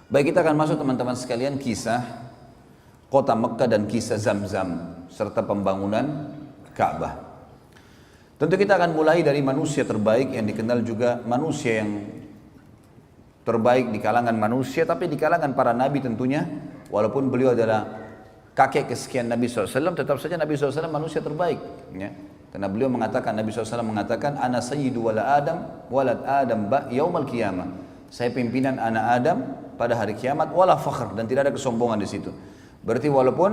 Baik, kita akan masuk teman-teman sekalian kisah kota Mekkah dan kisah Zamzam serta pembangunan Ka'bah. Tentu kita akan mulai dari manusia terbaik yang dikenal juga manusia yang terbaik di kalangan manusia, tapi di kalangan para nabi tentunya, walaupun beliau adalah kakek kesekian Nabi SAW, tetap saja Nabi SAW manusia terbaik, ya. Karena beliau mengatakan, Nabi SAW mengatakan, Ana sayyidu walad Adam yaumal qiyamah. Saya pimpinan anak Adam pada hari kiamat, wala fakhr, dan tidak ada kesombongan di situ. Berarti walaupun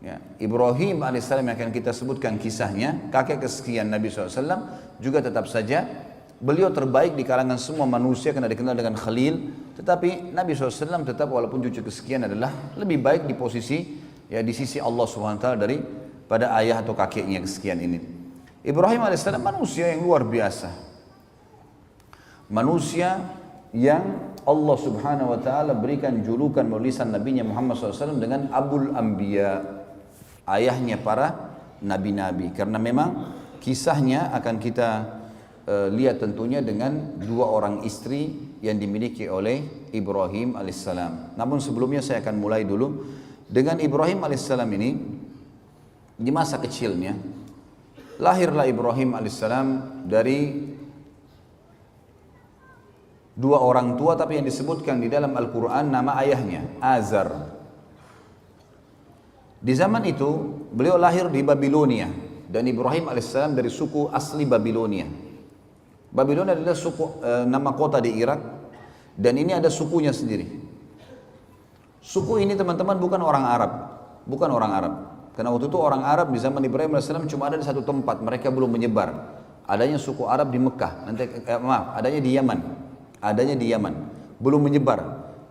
ya, Ibrahim alaihissalam yang akan kita sebutkan kisahnya, kakek kesekian Nabi SAW, juga tetap saja beliau terbaik di kalangan semua manusia karena dikenal dengan Khalil. Tetapi Nabi SAW tetap walaupun cucu kesekian adalah lebih baik di posisi ya di sisi Allah SWT daripada ayah atau kakeknya kesekian ini. Ibrahim alaihissalam manusia yang luar biasa, manusia yang Allah Subhanahu wa taala berikan julukan melalui lisan nabinya Muhammad SAW dengan Abul Anbiya, ayahnya para nabi-nabi, karena memang kisahnya akan kita lihat tentunya dengan dua orang istri yang dimiliki oleh Ibrahim alaihissalam. Namun sebelumnya saya akan mulai dulu dengan Ibrahim alaihissalam ini. Di masa kecilnya lahirlah Ibrahim alaihissalam dari dua orang tua, tapi yang disebutkan di dalam Al-Quran nama ayahnya Azar. Di zaman itu beliau lahir di Babilonia, dan Ibrahim alaihissalam dari suku asli Babilonia. Babilonia adalah suku nama kota di Irak, dan ini ada sukunya sendiri. Suku ini teman-teman bukan orang Arab, bukan orang Arab. Karena waktu itu orang Arab di zaman Ibrahim alaihissalam cuma ada di satu tempat, mereka belum menyebar. Adanya suku Arab di Mekah, adanya di Yaman. Adanya di Yaman, belum menyebar.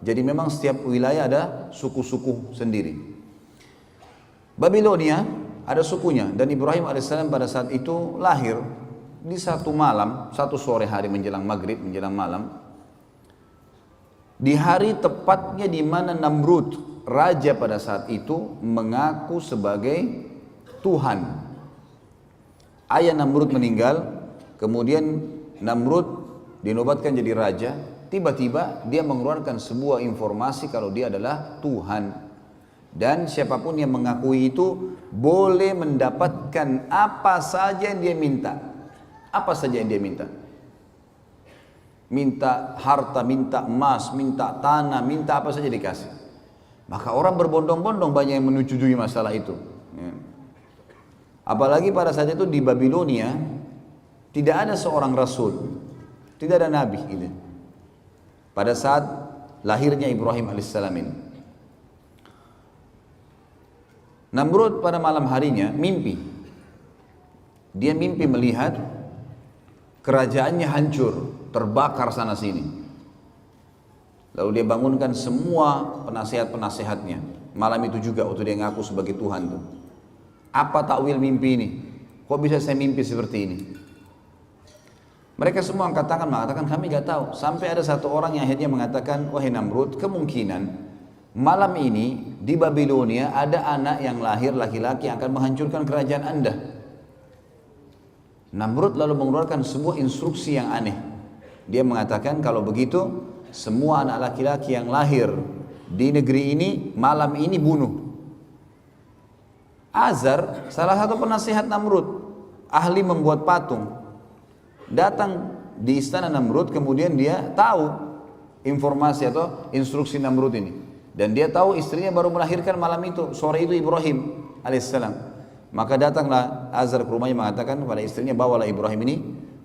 Jadi memang setiap wilayah ada suku-suku sendiri. Babilonia ada sukunya, dan Ibrahim alaihissalam pada saat itu lahir di satu malam, satu sore hari menjelang maghrib, menjelang malam. Di hari tepatnya di mana Namrud, raja pada saat itu, mengaku sebagai Tuhan. Ayah Namrud meninggal, kemudian Namrud dinobatkan jadi raja. Tiba-tiba dia mengeluarkan sebuah informasi kalau dia adalah Tuhan, dan siapapun yang mengakui itu boleh mendapatkan apa saja yang dia minta. Apa saja yang dia minta. Minta harta, minta emas, minta tanah, minta apa saja dikasih. Maka orang berbondong-bondong banyak yang menyetujui masalah itu, ya. Apalagi pada saat itu di Babilonia tidak ada seorang rasul, tidak ada nabi gitu. Pada saat lahirnya Ibrahim alaihissalam ini, Namrud pada malam harinya mimpi. Dia mimpi melihat kerajaannya hancur, terbakar sana sini. Lalu dia bangunkan semua penasehat-penasehatnya. Malam itu juga waktu dia ngaku sebagai Tuhan tuh. Apa takwil mimpi ini? Kok bisa saya mimpi seperti ini? Mereka semua angkat tangan mengatakan kami gak tahu. Sampai ada satu orang yang akhirnya mengatakan, wahai Namrud, kemungkinan malam ini di Babilonia ada anak yang lahir laki-laki yang akan menghancurkan kerajaan Anda. Namrud lalu mengeluarkan sebuah instruksi yang aneh. Dia mengatakan kalau begitu semua anak laki-laki yang lahir di negeri ini malam ini bunuh. Azar, salah satu penasehat Namrud, ahli membuat patung, datang di istana Namrud, kemudian dia tahu informasi atau instruksi Namrud ini, dan dia tahu istrinya baru melahirkan malam itu, sore itu Ibrahim alaihissalam. Maka datanglah Azar ke rumahnya mengatakan kepada istrinya, bawalah Ibrahim ini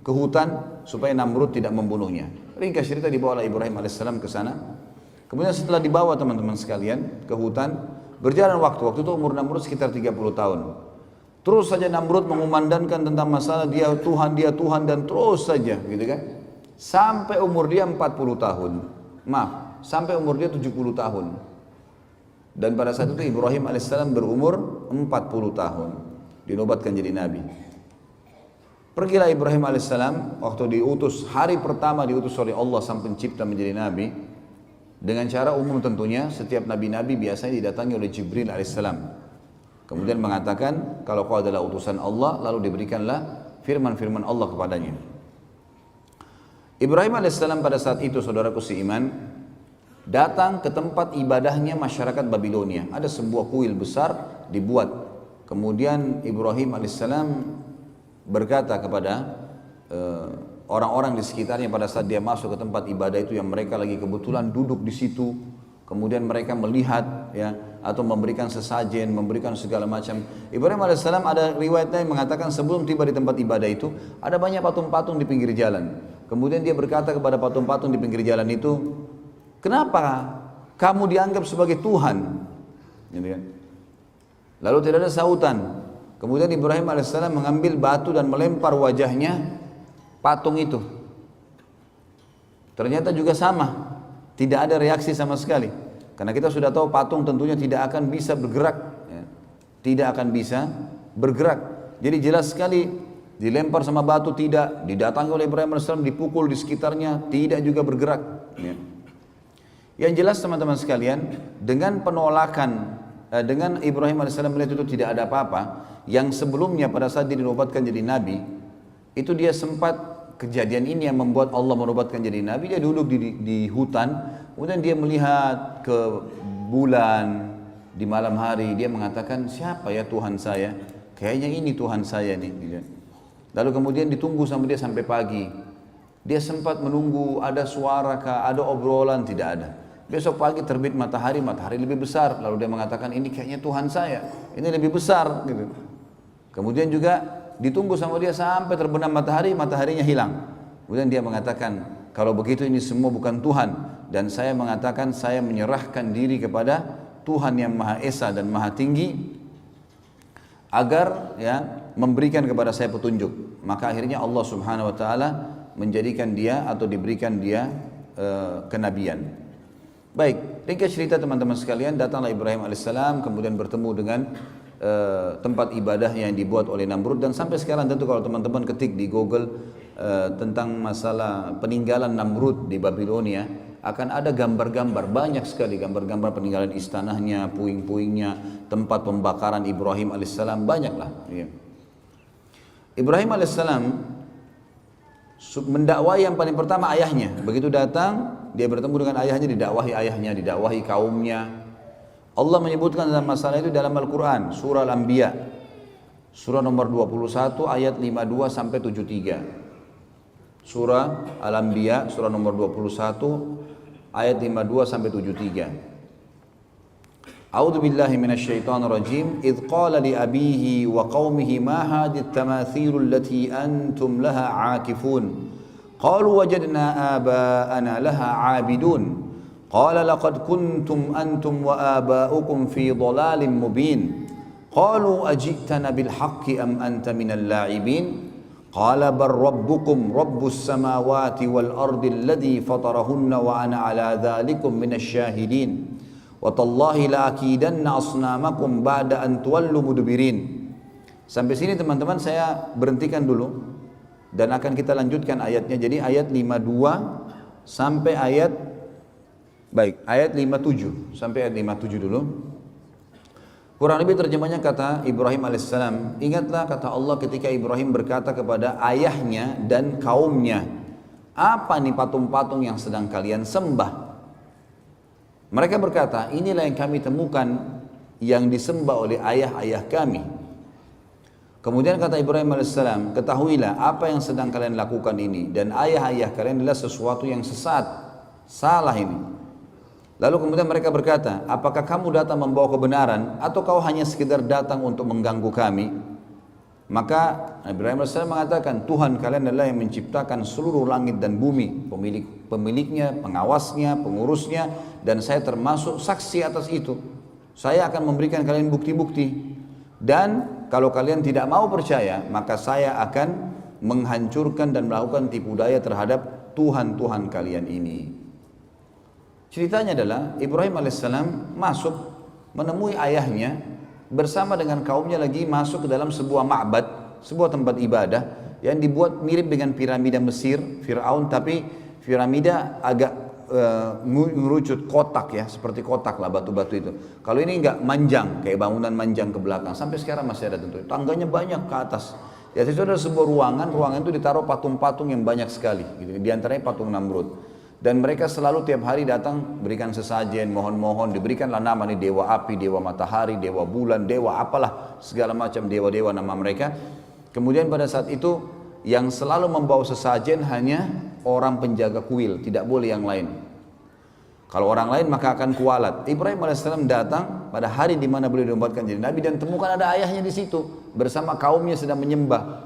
ke hutan supaya Namrud tidak membunuhnya. Ringkas cerita, dibawalah Ibrahim alaihissalam ke sana. Kemudian setelah dibawa teman-teman sekalian ke hutan, berjalan waktu itu umur Namrud sekitar 30 tahun. Terus saja Namrud mengumandangkan tentang masalah dia Tuhan, dan terus saja gitu kan. Sampai umur dia 40 tahun. Maaf, sampai umur dia 70 tahun. Dan pada saat itu Ibrahim alaihissalam berumur 40 tahun. Dinobatkan jadi nabi. Pergilah Ibrahim alaihissalam waktu diutus, hari pertama diutus oleh Allah sang pencipta menjadi nabi. Dengan cara umum tentunya, setiap nabi-nabi biasanya didatangi oleh Jibril alaihissalam. Kemudian mengatakan kalau kau adalah utusan Allah, lalu diberikanlah firman-firman Allah kepadanya. Ibrahim alaihissalam pada saat itu, saudaraku seiman, datang ke tempat ibadahnya masyarakat Babilonia. Ada sebuah kuil besar dibuat. Kemudian Ibrahim alaihissalam berkata kepada orang-orang di sekitarnya pada saat dia masuk ke tempat ibadah itu, yang mereka lagi kebetulan duduk di situ, kemudian mereka melihat ya, atau memberikan sesajen, memberikan segala macam. Ibrahim alaihissalam ada riwayatnya yang mengatakan sebelum tiba di tempat ibadah itu ada banyak patung-patung di pinggir jalan. Kemudian dia berkata kepada patung-patung di pinggir jalan itu, kenapa kamu dianggap sebagai Tuhan? Gitu kan? Lalu tidak ada sautan. Kemudian Ibrahim alaihissalam mengambil batu dan melempar wajahnya patung itu. Ternyata juga sama, tidak ada reaksi sama sekali. Karena kita sudah tahu patung tentunya tidak akan bisa bergerak, ya. Tidak akan bisa bergerak. Jadi jelas sekali dilempar sama batu tidak, didatangi oleh Ibrahim AS, dipukul di sekitarnya tidak juga bergerak. Ya. Yang jelas teman-teman sekalian, dengan penolakan, dengan Ibrahim AS melihat itu tidak ada apa-apa, yang sebelumnya pada saat dia dinobatkan jadi nabi, itu dia sempat kejadian ini yang membuat Allah menobatkan jadi nabi. Dia duduk di hutan, kemudian dia melihat ke bulan di malam hari. Dia mengatakan, siapa ya Tuhan saya? Kayaknya ini Tuhan saya nih. Lalu kemudian ditunggu sama dia sampai pagi. Dia sempat menunggu ada suara kah, ada obrolan, tidak ada. Besok pagi terbit matahari, matahari lebih besar. Lalu dia mengatakan, ini kayaknya Tuhan saya, ini lebih besar gitu. Kemudian juga ditunggu sama dia sampai terbenam matahari, mataharinya hilang. Kemudian dia mengatakan, kalau begitu ini semua bukan Tuhan, dan saya mengatakan saya menyerahkan diri kepada Tuhan yang Maha Esa dan Maha Tinggi agar ya memberikan kepada saya petunjuk. Maka akhirnya Allah Subhanahu wa taala menjadikan dia atau diberikan dia kenabian. Baik, ringkas cerita teman-teman sekalian, datanglah Ibrahim alaihissalam kemudian bertemu dengan tempat ibadah yang dibuat oleh Namrud. Dan sampai sekarang tentu kalau teman-teman ketik di Google tentang masalah peninggalan Namrud di Babilonia, akan ada gambar-gambar, banyak sekali gambar-gambar peninggalan istananya, puing-puingnya, tempat pembakaran Ibrahim alaihissalam, banyaklah. Ya. Ibrahim alaihissalam mendakwai yang paling pertama ayahnya. Begitu datang, dia bertemu dengan ayahnya, didakwahi ayahnya, didakwahi kaumnya. Allah menyebutkan dalam masalah itu dalam Al-Quran, surah Al-Anbiya, surah nomor 21 ayat 52 sampai 73. Surah Al-Anbiya, surah nomor 21 ayat 52 sampai 73. A'udzu billahi minasyaitonir rajim. Idz qala li abihi wa qaumihi ma hadhihi at-tamathil allati antum laha 'akifun. Qalu wajadna aba'ana laha 'abidun. Qala laqad kuntum antum wa aba'ukum fi dhalalin mubin. Qalu aji'tana bil haqqi am anta minal la'ibin. Qala bal rabbukum rabbus samawati wal ardi alladhi fatarahunna wa ana 'ala dhalikum minasy syahidin. Wa tallahi la akidanna asnamakum ba'da an tuwallu mudbirin. Sampai sini teman-teman saya berhentikan dulu dan akan kita lanjutkan ayatnya. Jadi ayat 52 sampai ayat ayat 57 sampai ayat 57 dulu. Kurang lebih terjemahnya kata Ibrahim alaihissalam, ingatlah kata Allah ketika Ibrahim berkata kepada ayahnya dan kaumnya, apa nih patung-patung yang sedang kalian sembah? Mereka berkata, inilah yang kami temukan yang disembah oleh ayah-ayah kami. Kemudian kata Ibrahim alaihissalam, ketahuilah apa yang sedang kalian lakukan ini dan ayah-ayah kalian adalah sesuatu yang sesat, salah ini. Lalu kemudian mereka berkata, apakah kamu datang membawa kebenaran atau kau hanya sekedar datang untuk mengganggu kami? Maka Ibrahim AS mengatakan, Tuhan kalian adalah yang menciptakan seluruh langit dan bumi, pemiliknya, pengawasnya, pengurusnya, dan saya termasuk saksi atas itu. Saya akan memberikan kalian bukti-bukti, dan kalau kalian tidak mau percaya, maka saya akan menghancurkan dan melakukan tipu daya terhadap Tuhan-Tuhan kalian ini. Ceritanya adalah Ibrahim alaihissalam masuk menemui ayahnya bersama dengan kaumnya lagi masuk ke dalam sebuah ma'bad, sebuah tempat ibadah yang dibuat mirip dengan piramida Mesir, Fir'aun, tapi piramida agak mengerucut kotak ya, seperti kotak lah batu-batu itu. Kalau ini enggak manjang, kayak bangunan manjang ke belakang, sampai sekarang masih ada tentu. Tangganya banyak ke atas. Di atas itu ada sebuah ruangan, ruangan itu ditaruh patung-patung yang banyak sekali, gitu. Di antaranya patung Namrud. Dan mereka selalu tiap hari datang berikan sesajen, mohon-mohon, diberikanlah nama nih dewa api, dewa matahari, dewa bulan, dewa apalah, segala macam dewa-dewa nama mereka. Kemudian pada saat itu yang selalu membawa sesajen hanya orang penjaga kuil, tidak boleh yang lain. Kalau orang lain maka akan kualat. Ibrahim alaihissalam datang pada hari di mana beliau dinobatkan jadi nabi dan temukan ada ayahnya di situ bersama kaumnya sedang menyembah.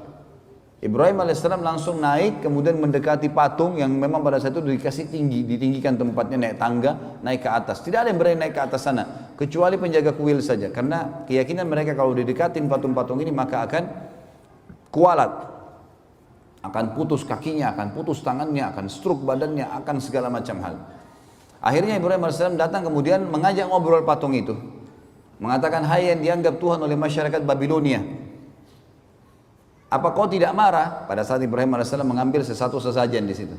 Ibrahim alaihissalam langsung naik, kemudian mendekati patung yang memang pada saat itu dikasih tinggi, ditinggikan tempatnya, naik tangga, naik ke atas. Tidak ada yang berani naik ke atas sana, kecuali penjaga kuil saja. Karena keyakinan mereka kalau didekatin patung-patung ini maka akan kualat, akan putus kakinya, akan putus tangannya, akan stroke badannya, akan segala macam hal. Akhirnya Ibrahim alaihissalam datang kemudian mengajak ngobrol patung itu, mengatakan, hai yang dianggap Tuhan oleh masyarakat Babilonia, apa kau tidak marah pada saat Ibrahim alaihissalam mengambil sesuatu sesajen di situ?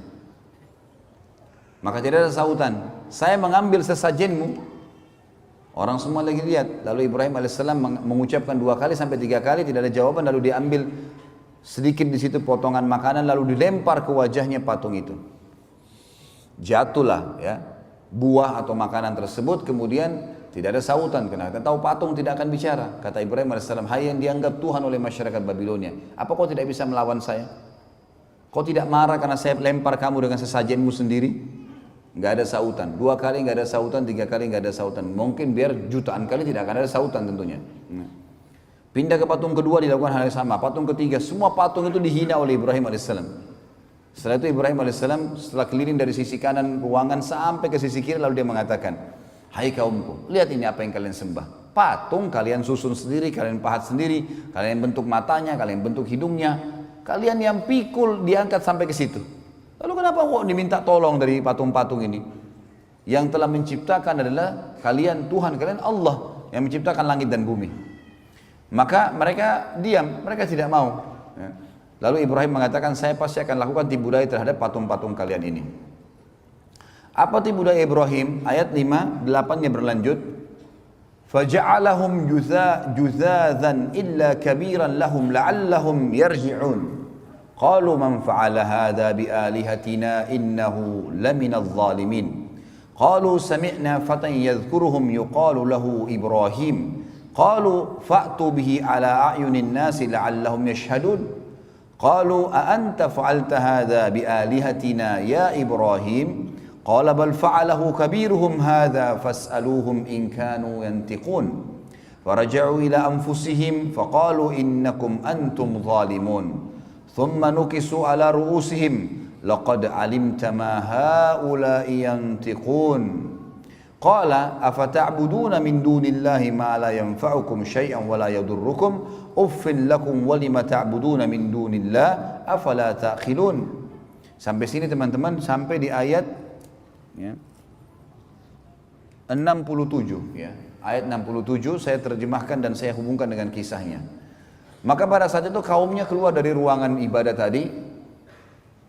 Maka tidak ada sautan. Saya mengambil sesajenmu. Orang semua lagi lihat. Lalu Ibrahim alaihissalam mengucapkan 2 kali sampai 3 kali tidak ada jawaban. Lalu diambil sedikit di situ potongan makanan lalu dilempar ke wajahnya patung itu. Jatuhlah ya buah atau makanan tersebut, kemudian tidak ada sautan, karena kita tahu patung tidak akan bicara. Kata Ibrahim AS, hai yang dianggap Tuhan oleh masyarakat Babilonia, apa kau tidak bisa melawan saya? Kau tidak marah karena saya lempar kamu dengan sesajenmu sendiri? Nggak ada sautan. 2 kali nggak ada sautan, 3 kali nggak ada sautan. Mungkin biar jutaan kali tidak akan ada sautan tentunya. Pindah ke patung kedua dilakukan hal yang sama. Patung ketiga, semua patung itu dihina oleh Ibrahim AS. Setelah itu Ibrahim AS setelah keliling dari sisi kanan ruangan sampai ke sisi kiri, lalu dia mengatakan, hai kaumku, lihat ini apa yang kalian sembah. Patung kalian susun sendiri, kalian pahat sendiri, kalian bentuk matanya, kalian bentuk hidungnya, kalian yang pikul diangkat sampai ke situ. Lalu kenapa kok diminta tolong dari patung-patung ini? Yang telah menciptakan adalah kalian, Tuhan kalian Allah yang menciptakan langit dan bumi. Maka mereka diam, mereka tidak mau. Lalu Ibrahim mengatakan, saya pasti akan lakukan tipu daya terhadap patung-patung kalian ini. Apa tipu daya Ibrahim? Ayat 5, 8-nya berlanjut. Faja'alahum juzadzan illa kabiran lahum la'allahum yarji'un. Qalu man fa'ala hadha bi'alihatina innahu laminadh zalimin. Qalu sami'na fatan yadhkuruhum yuqalu lahu Ibrahim. Qalu fa'tu bihi ala a'yunin nasi la'allahum yashhadun. Qalu a anta fa'alta hadha bi'alihatina ya Ibrahim? Qala bal fa'alahu kabiruhum hadha fas'aluhum in kanu yantiqun. Faraja'u ila anfusihim faqalu innakum antum zalimun. Thumma nukisu ala ru'usihim laqad alimta ma haula'i yantiqun. Qala afata'buduna min dunillahi ma la yanfa'ukum syai'an wa la yadurrukum uffin lakum wa lima ta'buduna min dunillah afala ta'qilun. Sampai sini teman-teman, sampai di ayat ya, 67 ya. Ayat 67 saya terjemahkan dan saya hubungkan dengan kisahnya. Maka pada saat itu kaumnya keluar dari ruangan ibadah tadi,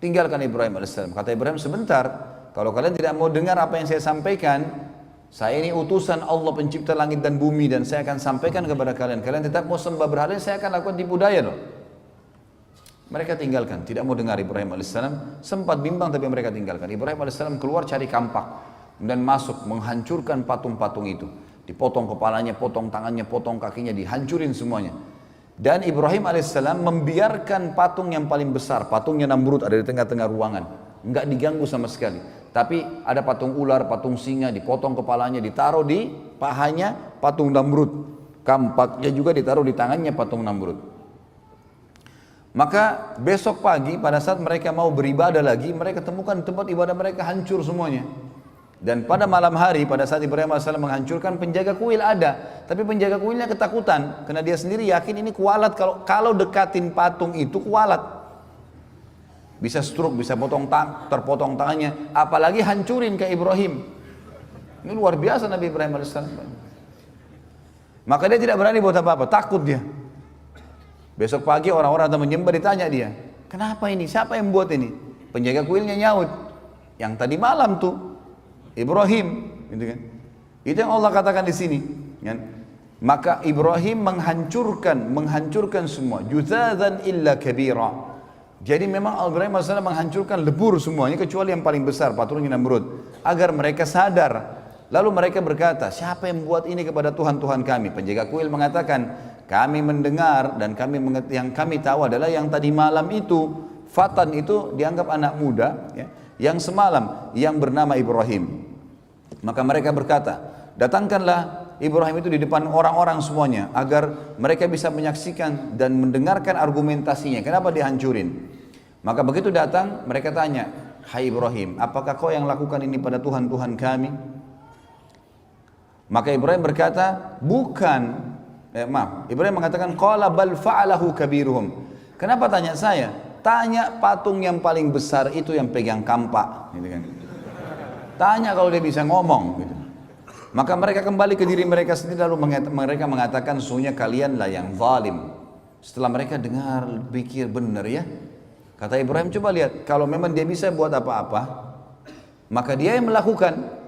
tinggalkan Ibrahim AS. Kata Ibrahim, sebentar, kalau kalian tidak mau dengar apa yang saya sampaikan, saya ini utusan Allah pencipta langit dan bumi dan saya akan sampaikan kepada kalian. Kalian tetap mau sembah berhala, saya akan lakukan tipu daya loh. Mereka tinggalkan, tidak mau dengar Ibrahim AS. Sempat bimbang tapi mereka tinggalkan. Ibrahim AS keluar cari kampak dan masuk menghancurkan patung-patung itu. Dipotong kepalanya, potong tangannya, potong kakinya, dihancurin semuanya. Dan Ibrahim AS membiarkan patung yang paling besar, patungnya Namrud ada di tengah-tengah ruangan. Enggak diganggu sama sekali. Tapi ada patung ular, patung singa, dipotong kepalanya, ditaruh di pahanya patung Namrud. Kampaknya juga ditaruh di tangannya patung Namrud. Maka besok pagi pada saat mereka mau beribadah lagi, mereka temukan tempat ibadah mereka hancur semuanya. Dan pada malam hari pada saat Ibrahim AS menghancurkan, penjaga kuil ada. Tapi penjaga kuilnya ketakutan karena dia sendiri yakin ini kualat, kalau dekatin patung itu kualat. Bisa stroke, bisa terpotong tangannya, apalagi hancurin ke Ibrahim. Ini luar biasa Nabi Ibrahim AS. Maka dia tidak berani buat apa-apa, takut dia. Besok pagi orang-orang datang menyembah, ditanya dia, kenapa ini? Siapa yang buat ini? Penjaga kuilnya nyaut, yang tadi malam tuh Ibrahim, gitu kan? Itu yang Allah katakan di sini, kan? Maka Ibrahim menghancurkan semua, juzadzan illa kabira. Jadi memang Ibrahim AS menghancurkan lebur semuanya kecuali yang paling besar, patung Namrud, agar mereka sadar. Lalu mereka berkata, siapa yang membuat ini kepada Tuhan-Tuhan kami? Penjaga kuil mengatakan, kami mendengar dan yang kami tahu adalah yang tadi malam itu, Fatan itu dianggap anak muda, ya, yang semalam, yang bernama Ibrahim. Maka mereka berkata, datangkanlah Ibrahim itu di depan orang-orang semuanya, agar mereka bisa menyaksikan dan mendengarkan argumentasinya, kenapa dihancurin. Maka begitu datang, mereka tanya, hai Ibrahim, apakah kau yang lakukan ini pada Tuhan-Tuhan kami? Maka Ibrahim berkata, bukan. Ibrahim mengatakan, qala bal fa'alahu kabiruhum. Kenapa tanya saya? Tanya patung yang paling besar itu yang pegang kampak, gitu kan. Tanya kalau dia bisa ngomong, gitu. Maka mereka kembali ke diri mereka sendiri, lalu mereka mengatakan, sesungguhnya kalianlah yang zalim. Setelah mereka dengar, pikir benar ya. Kata Ibrahim, coba lihat, kalau memang dia bisa buat apa-apa, maka dia yang melakukan.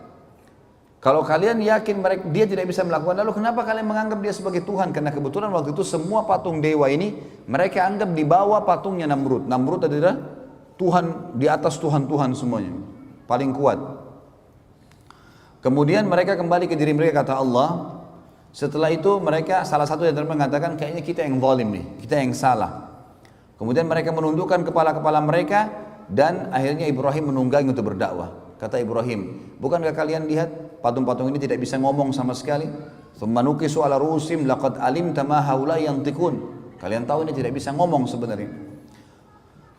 Kalau kalian yakin dia tidak bisa melakukan, lalu kenapa kalian menganggap dia sebagai Tuhan? Karena kebetulan waktu itu semua patung dewa ini, mereka anggap di bawah patungnya Namrud. Namrud adalah Tuhan, di atas Tuhan-Tuhan semuanya, paling kuat. Kemudian mereka kembali ke diri mereka, kata Allah. Setelah itu mereka, salah satu yang mengatakan, kayaknya kita yang zalim nih, kita yang salah. Kemudian mereka menundukkan kepala-kepala mereka dan akhirnya Ibrahim menunggangi untuk berdakwah. Kata Ibrahim, bukankah kalian lihat patung-patung ini tidak bisa ngomong sama sekali? Tsumma nuqisu ala ru'usihim laqad alimta ma haula'i yantiqun. Kalian tahu ini tidak bisa ngomong sebenarnya.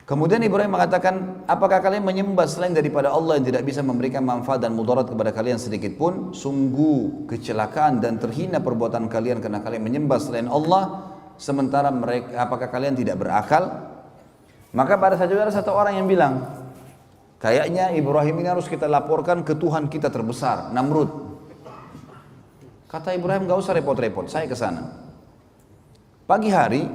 Kemudian Ibrahim mengatakan, apakah kalian menyembah selain daripada Allah yang tidak bisa memberikan manfaat dan mudarat kepada kalian sedikit pun? Sungguh kecelakaan dan terhina perbuatan kalian karena kalian menyembah selain Allah. Sementara mereka, apakah kalian tidak berakal? Maka pada saat itu ada satu orang yang bilang, kayaknya Ibrahim ini harus kita laporkan ke Tuhan kita terbesar, Namrud. Kata Ibrahim, gak usah repot-repot, saya ke sana. Pagi hari,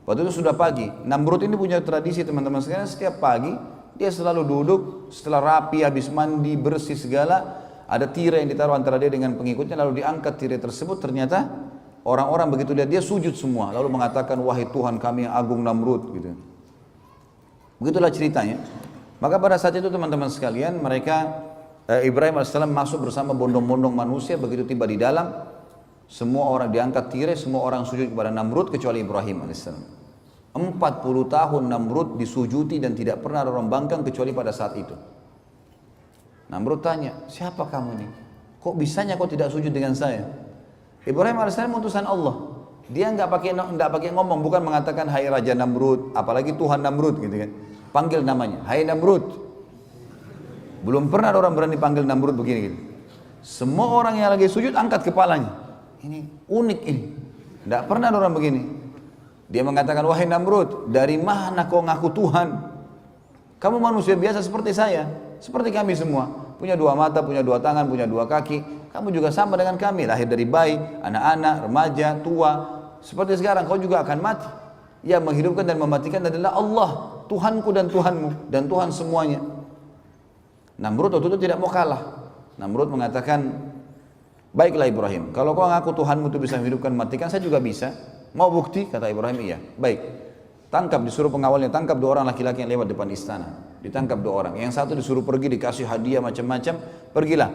waktu itu sudah pagi. Namrud ini punya tradisi teman-teman sekalian, setiap pagi dia selalu duduk, setelah rapi, habis mandi, bersih segala, ada tirai yang ditaruh antara dia dengan pengikutnya, lalu diangkat tirai tersebut, ternyata orang-orang begitu lihat dia sujud semua, lalu mengatakan, wahai Tuhan kami yang agung Namrud, gitu. Begitulah ceritanya. Maka pada saat itu teman-teman sekalian, Ibrahim AS masuk bersama bondong-bondong manusia. Begitu tiba di dalam, semua orang diangkat tirai, semua orang sujud kepada Namrud kecuali Ibrahim AS. 40 tahun Namrud disujuti dan tidak pernah ada orang bangkang kecuali pada saat itu. Namrud tanya, siapa kamu nih? Kok bisanya kau tidak sujud dengan saya? Ibrahim AS utusan Allah. Dia nggak pakai ngomong, bukan mengatakan hai Raja Namrud, apalagi Tuhan Namrud gitu kan. Panggil namanya, hai Namrud. Belum pernah ada orang berani panggil Namrud begini gitu. Semua orang yang lagi sujud angkat kepalanya. Ini unik ini. Tidak pernah ada orang begini. Dia mengatakan, wahai Namrud, dari mana kau ngaku Tuhan? Kamu manusia biasa seperti saya, seperti kami semua. Punya dua mata, punya dua tangan, punya dua kaki. Kamu juga sama dengan kami, lahir dari bayi, anak-anak, remaja, tua. Seperti sekarang kau juga akan mati. Yang menghidupkan dan mematikan adalah Allah, Tuhanku dan Tuhanmu, dan Tuhan semuanya. Namrud waktu itu tidak mau kalah. Namrud mengatakan, baiklah Ibrahim, kalau kau ngaku Tuhanmu itu bisa menghidupkan, mematikan, saya juga bisa. Mau bukti? Kata Ibrahim, iya. Baik, tangkap, disuruh pengawalnya, tangkap dua orang laki-laki yang lewat depan istana. Ditangkap dua orang, yang satu disuruh pergi, dikasih hadiah macam-macam, pergilah.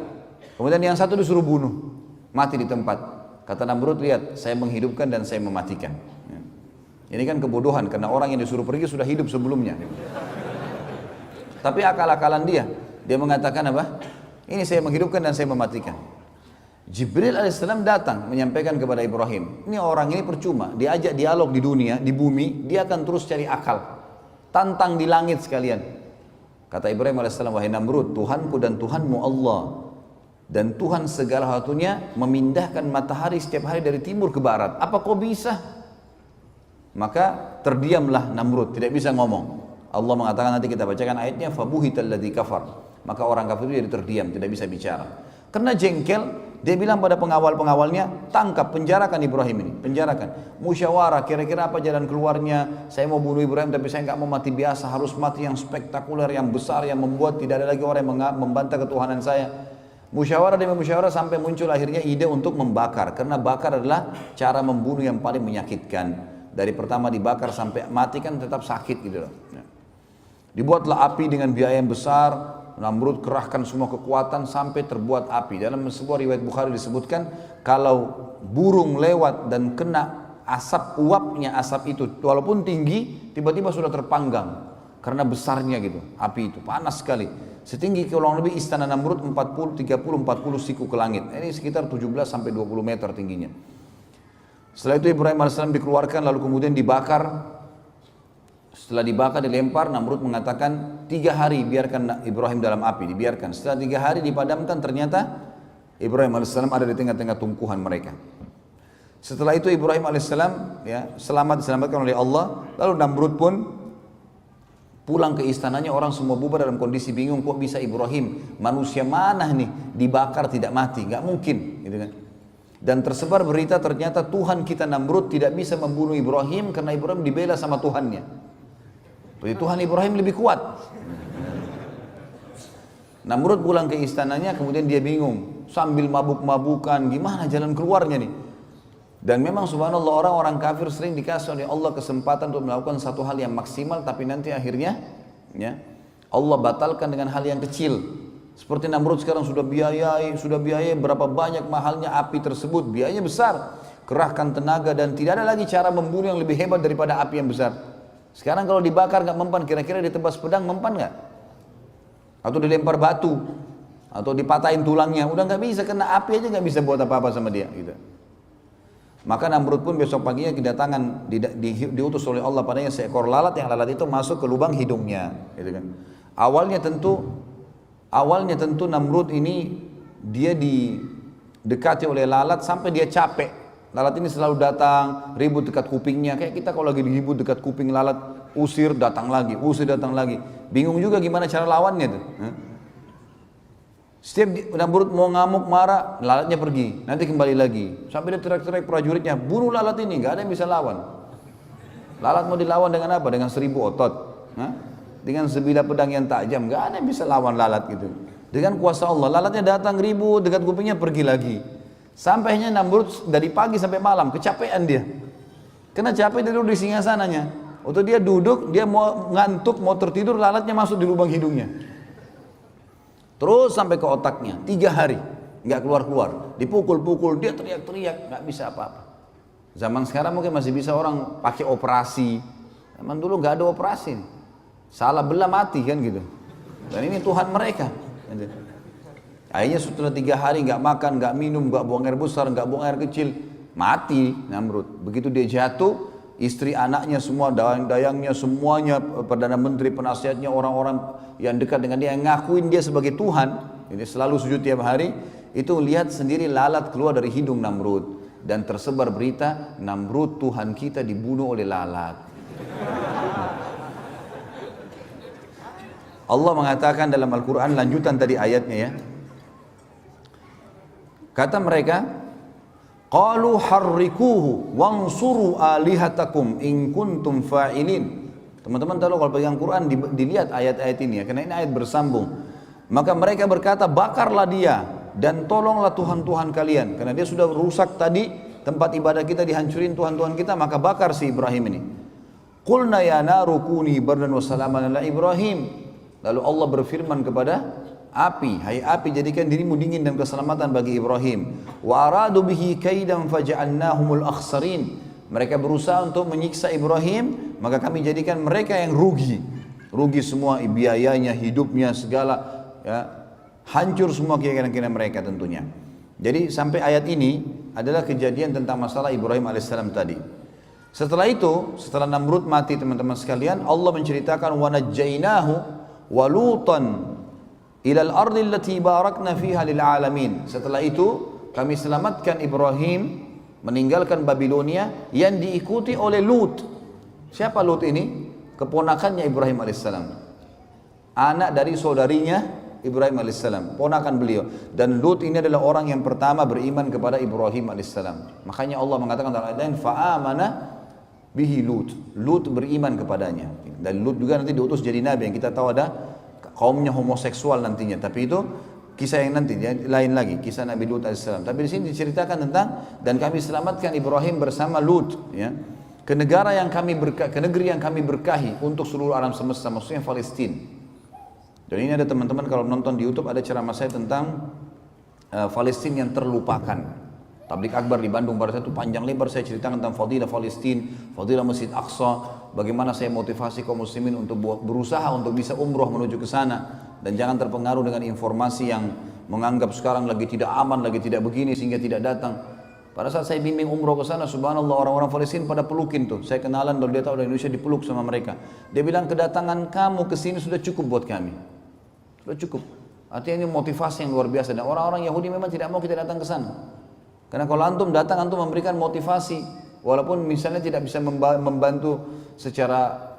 Kemudian yang satu disuruh bunuh, mati di tempat. Kata Namrud, lihat, saya menghidupkan dan saya mematikan. Ini kan kebodohan, karena orang yang disuruh pergi sudah hidup sebelumnya. Tapi akal-akalan dia mengatakan apa? Ini saya menghidupkan dan saya mematikan. Jibril alaihissalam datang menyampaikan kepada Ibrahim, ini orang ini percuma, diajak dialog di dunia, di bumi, dia akan terus cari akal. Tantang di langit sekalian. Kata Ibrahim alaihissalam, wahai Namrud, Tuhanku dan Tuhanmu Allah. Dan Tuhan segala satunya memindahkan matahari setiap hari dari timur ke barat. Apa kau bisa? Maka terdiamlah Namrud, tidak bisa ngomong. Allah mengatakan, nanti kita bacakan ayatnya, fabuhital ladzi kafar. Maka orang kafir itu jadi terdiam, tidak bisa bicara. Karena jengkel, dia bilang pada pengawal-pengawalnya, tangkap, penjarakan Ibrahim ini, penjarakan. Musyawarah, kira-kira apa jalan keluarnya? Saya mau bunuh Ibrahim, tapi saya nggak mau mati biasa, harus mati yang spektakuler, yang besar, yang membuat tidak ada lagi orang yang membantah ketuhanan saya. Musyawarah demi musyawarah sampai muncul akhirnya ide untuk membakar, karena bakar adalah cara membunuh yang paling menyakitkan. Dari pertama dibakar sampai mati kan tetap sakit gitu loh. Dibuatlah api dengan biaya yang besar. Namrud kerahkan semua kekuatan sampai terbuat api. Dalam sebuah riwayat Bukhari disebutkan, kalau burung lewat dan kena asap, uapnya asap itu walaupun tinggi, tiba-tiba sudah terpanggang karena besarnya gitu. Api itu panas sekali, setinggi kurang lebih istana Namrud 40 siku ke langit. Ini sekitar 17 sampai 20 meter tingginya. Setelah itu Ibrahim AS dikeluarkan lalu kemudian dibakar. Setelah dibakar, dilempar, Namrud mengatakan 3 hari biarkan Ibrahim dalam api, dibiarkan. Setelah 3 hari dipadamkan, ternyata Ibrahim AS ada di tengah-tengah tumpuhan mereka. Setelah itu Ibrahim AS ya, diselamatkan oleh Allah. Lalu Namrud pun pulang ke istananya, orang semua bubar dalam kondisi bingung, kok bisa Ibrahim, manusia mana nih, dibakar tidak mati, gak mungkin gitu kan. Dan tersebar berita ternyata Tuhan kita Namrud tidak bisa membunuh Ibrahim karena Ibrahim dibela sama Tuhannya. Jadi Tuhan Ibrahim lebih kuat. Namrud pulang ke istananya, kemudian dia bingung, sambil mabuk-mabukan, gimana jalan keluarnya nih. Dan memang subhanallah, orang-orang kafir sering dikasih oleh Allah kesempatan untuk melakukan satu hal yang maksimal, tapi nanti akhirnya ya, Allah batalkan dengan hal yang kecil. Seperti Namrud sekarang sudah biayai berapa banyak mahalnya api tersebut, biayanya besar, kerahkan tenaga dan tidak ada lagi cara membunuh yang lebih hebat daripada api yang besar. Sekarang kalau dibakar nggak mempan, kira-kira ditebas pedang mempan nggak? Atau dilempar batu, atau dipatahin tulangnya, udah nggak bisa, kena api aja nggak bisa buat apa-apa sama dia. Gitu. Maka Namrud pun besok paginya kedatangan, diutus oleh Allah padanya seekor lalat, yang lalat itu masuk ke lubang hidungnya. Gitu kan. Awalnya tentu Namrud ini dia didekati oleh lalat sampai dia capek. Lalat ini selalu datang, ribut dekat kupingnya. Kayak kita kalau lagi ribut dekat kuping lalat, usir datang lagi. Bingung juga gimana cara lawannya tuh. Setiap Namrud mau ngamuk, marah, lalatnya pergi. Nanti kembali lagi. Sampai dia teriak-teriak prajuritnya, bunuh lalat ini, nggak ada yang bisa lawan. Lalat mau dilawan dengan apa? Dengan 1000 otot. Dengan sebilah pedang yang tajam, nggak ada yang bisa lawan lalat gitu. Dengan kuasa Allah, lalatnya datang ribut dekat kupingnya, pergi lagi. Sampainya Namrud dari pagi sampai malam, kecapean dia. Kena capek dia duduk di singgasananya. Waktu dia duduk, dia mau ngantuk, mau tertidur, lalatnya masuk di lubang hidungnya. Terus sampai ke otaknya, 3 hari, nggak keluar-keluar. Dipukul-pukul, dia teriak-teriak, nggak bisa apa-apa. Zaman sekarang mungkin masih bisa orang pakai operasi. Zaman dulu nggak ada operasi. Salah belah mati kan gitu. Dan ini Tuhan mereka. Akhirnya setelah 3 hari nggak makan, nggak minum, nggak buang air besar, nggak buang air kecil, mati Namrud. Begitu dia jatuh, istri anaknya semua, dayang-dayangnya semuanya, perdana menteri, penasihatnya, orang-orang yang dekat dengan dia yang ngakuin dia sebagai Tuhan, ini selalu sujud tiap hari, itu lihat sendiri lalat keluar dari hidung Namrud. Dan tersebar berita, Namrud Tuhan kita dibunuh oleh lalat. Allah mengatakan dalam Al-Quran, lanjutan tadi ayatnya ya. Kata mereka, qalu harrikuhu wansuru alihatakum in kuntum fa'ilin. Teman-teman tahu kalau pegang Quran dilihat ayat-ayat ini ya, karena ini ayat bersambung. Maka mereka berkata, bakarlah dia dan tolonglah Tuhan-Tuhan kalian, karena dia sudah rusak tadi, tempat ibadah kita dihancurin Tuhan-Tuhan kita, maka bakar si Ibrahim ini. Qulna ya naru kuni bardan wa salaman ala Ibrahim. Lalu Allah berfirman kepada api, hai api, jadikan dirimu dingin dan keselamatan bagi Ibrahim. Wa aradu bihi kaidan faja'alnahumul akhsarin. Mereka berusaha untuk menyiksa Ibrahim, maka kami jadikan mereka yang rugi. Rugi semua biayanya, hidupnya, segala ya, hancur semua keyakinan mereka tentunya. Jadi sampai ayat ini adalah kejadian tentang masalah Ibrahim alaihissalam tadi. Setelah itu, setelah Namrud mati teman-teman sekalian, Allah menceritakan wa najjainahu wa lutan ilal ardi allati barakna fiha lil alamin. Setelah itu kami selamatkan Ibrahim meninggalkan Babilonia yang diikuti oleh Lut. Siapa Lut ini? Keponakannya Ibrahim alaihissalam, anak dari saudarinya Ibrahim alaihissalam, ponakan beliau. Dan Lut ini adalah orang yang pertama beriman kepada Ibrahim alaihissalam. Makanya Allah mengatakan dalam ayat lain, fa'amana bihi Lut. Lut beriman kepadanya. Dan Lut juga nanti diutus jadi nabi, yang kita tahu ada kaumnya homoseksual nantinya. Tapi itu kisah yang nanti lain lagi, kisah Nabi Lut alaihissalam. Tapi di sini diceritakan tentang dan kami selamatkan Ibrahim bersama Lut. Ya. ke negara yang kami ke negeri yang kami berkahi untuk seluruh alam semesta, maksudnya Palestina. Dan ini ada teman-teman kalau nonton di YouTube ada ceramah saya tentang Palestina yang terlupakan. Tablik Akbar di Bandung pada saat itu panjang lebar saya ceritakan tentang fadilah Palestina, fadilah Masjid Aqsa, bagaimana saya motivasi kaum muslimin untuk berusaha untuk bisa umroh menuju ke sana dan jangan terpengaruh dengan informasi yang menganggap sekarang lagi tidak aman, lagi tidak begini sehingga tidak datang. Pada saat saya bimbing umroh ke sana, subhanallah orang-orang Palestina pada pelukin tuh. Saya kenalan lalu dia tahu dari Indonesia dipeluk sama mereka. Dia bilang kedatangan kamu ke sini sudah cukup buat kami. Sudah cukup. Artinya ini motivasi yang luar biasa dan orang-orang Yahudi memang tidak mau kita datang ke sana. Karena kalau antum datang, antum memberikan motivasi, walaupun misalnya tidak bisa membantu secara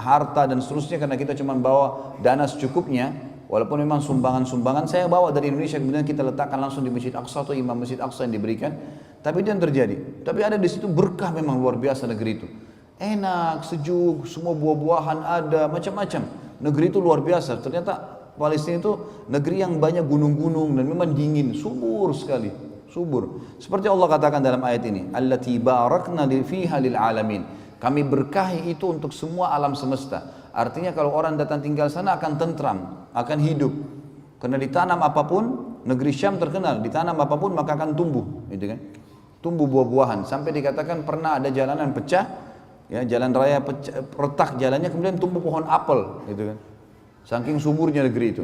harta dan seterusnya, karena kita cuma bawa dana secukupnya, walaupun memang sumbangan-sumbangan saya bawa dari Indonesia, kemudian kita letakkan langsung di Masjid Aqsa atau Imam Masjid Aqsa yang diberikan, tapi itu yang terjadi. Tapi ada di situ berkah memang luar biasa negeri itu. Enak, sejuk, semua buah-buahan ada, macam-macam. Negeri itu luar biasa, ternyata Palestina itu negeri yang banyak gunung-gunung dan memang dingin, subur sekali. Subur. Seperti Allah katakan dalam ayat ini, allati barakna fiha lil alamin. Kami berkahi itu untuk semua alam semesta. Artinya kalau orang datang tinggal sana akan tentram, akan hidup. Karena ditanam apapun, negeri Syam terkenal, ditanam apapun maka akan tumbuh, gitu kan? Tumbuh buah-buahan. Sampai dikatakan pernah ada jalanan pecah, ya, jalan raya pecah, retak jalannya kemudian tumbuh pohon apel, gitu kan? Saking suburnya negeri itu.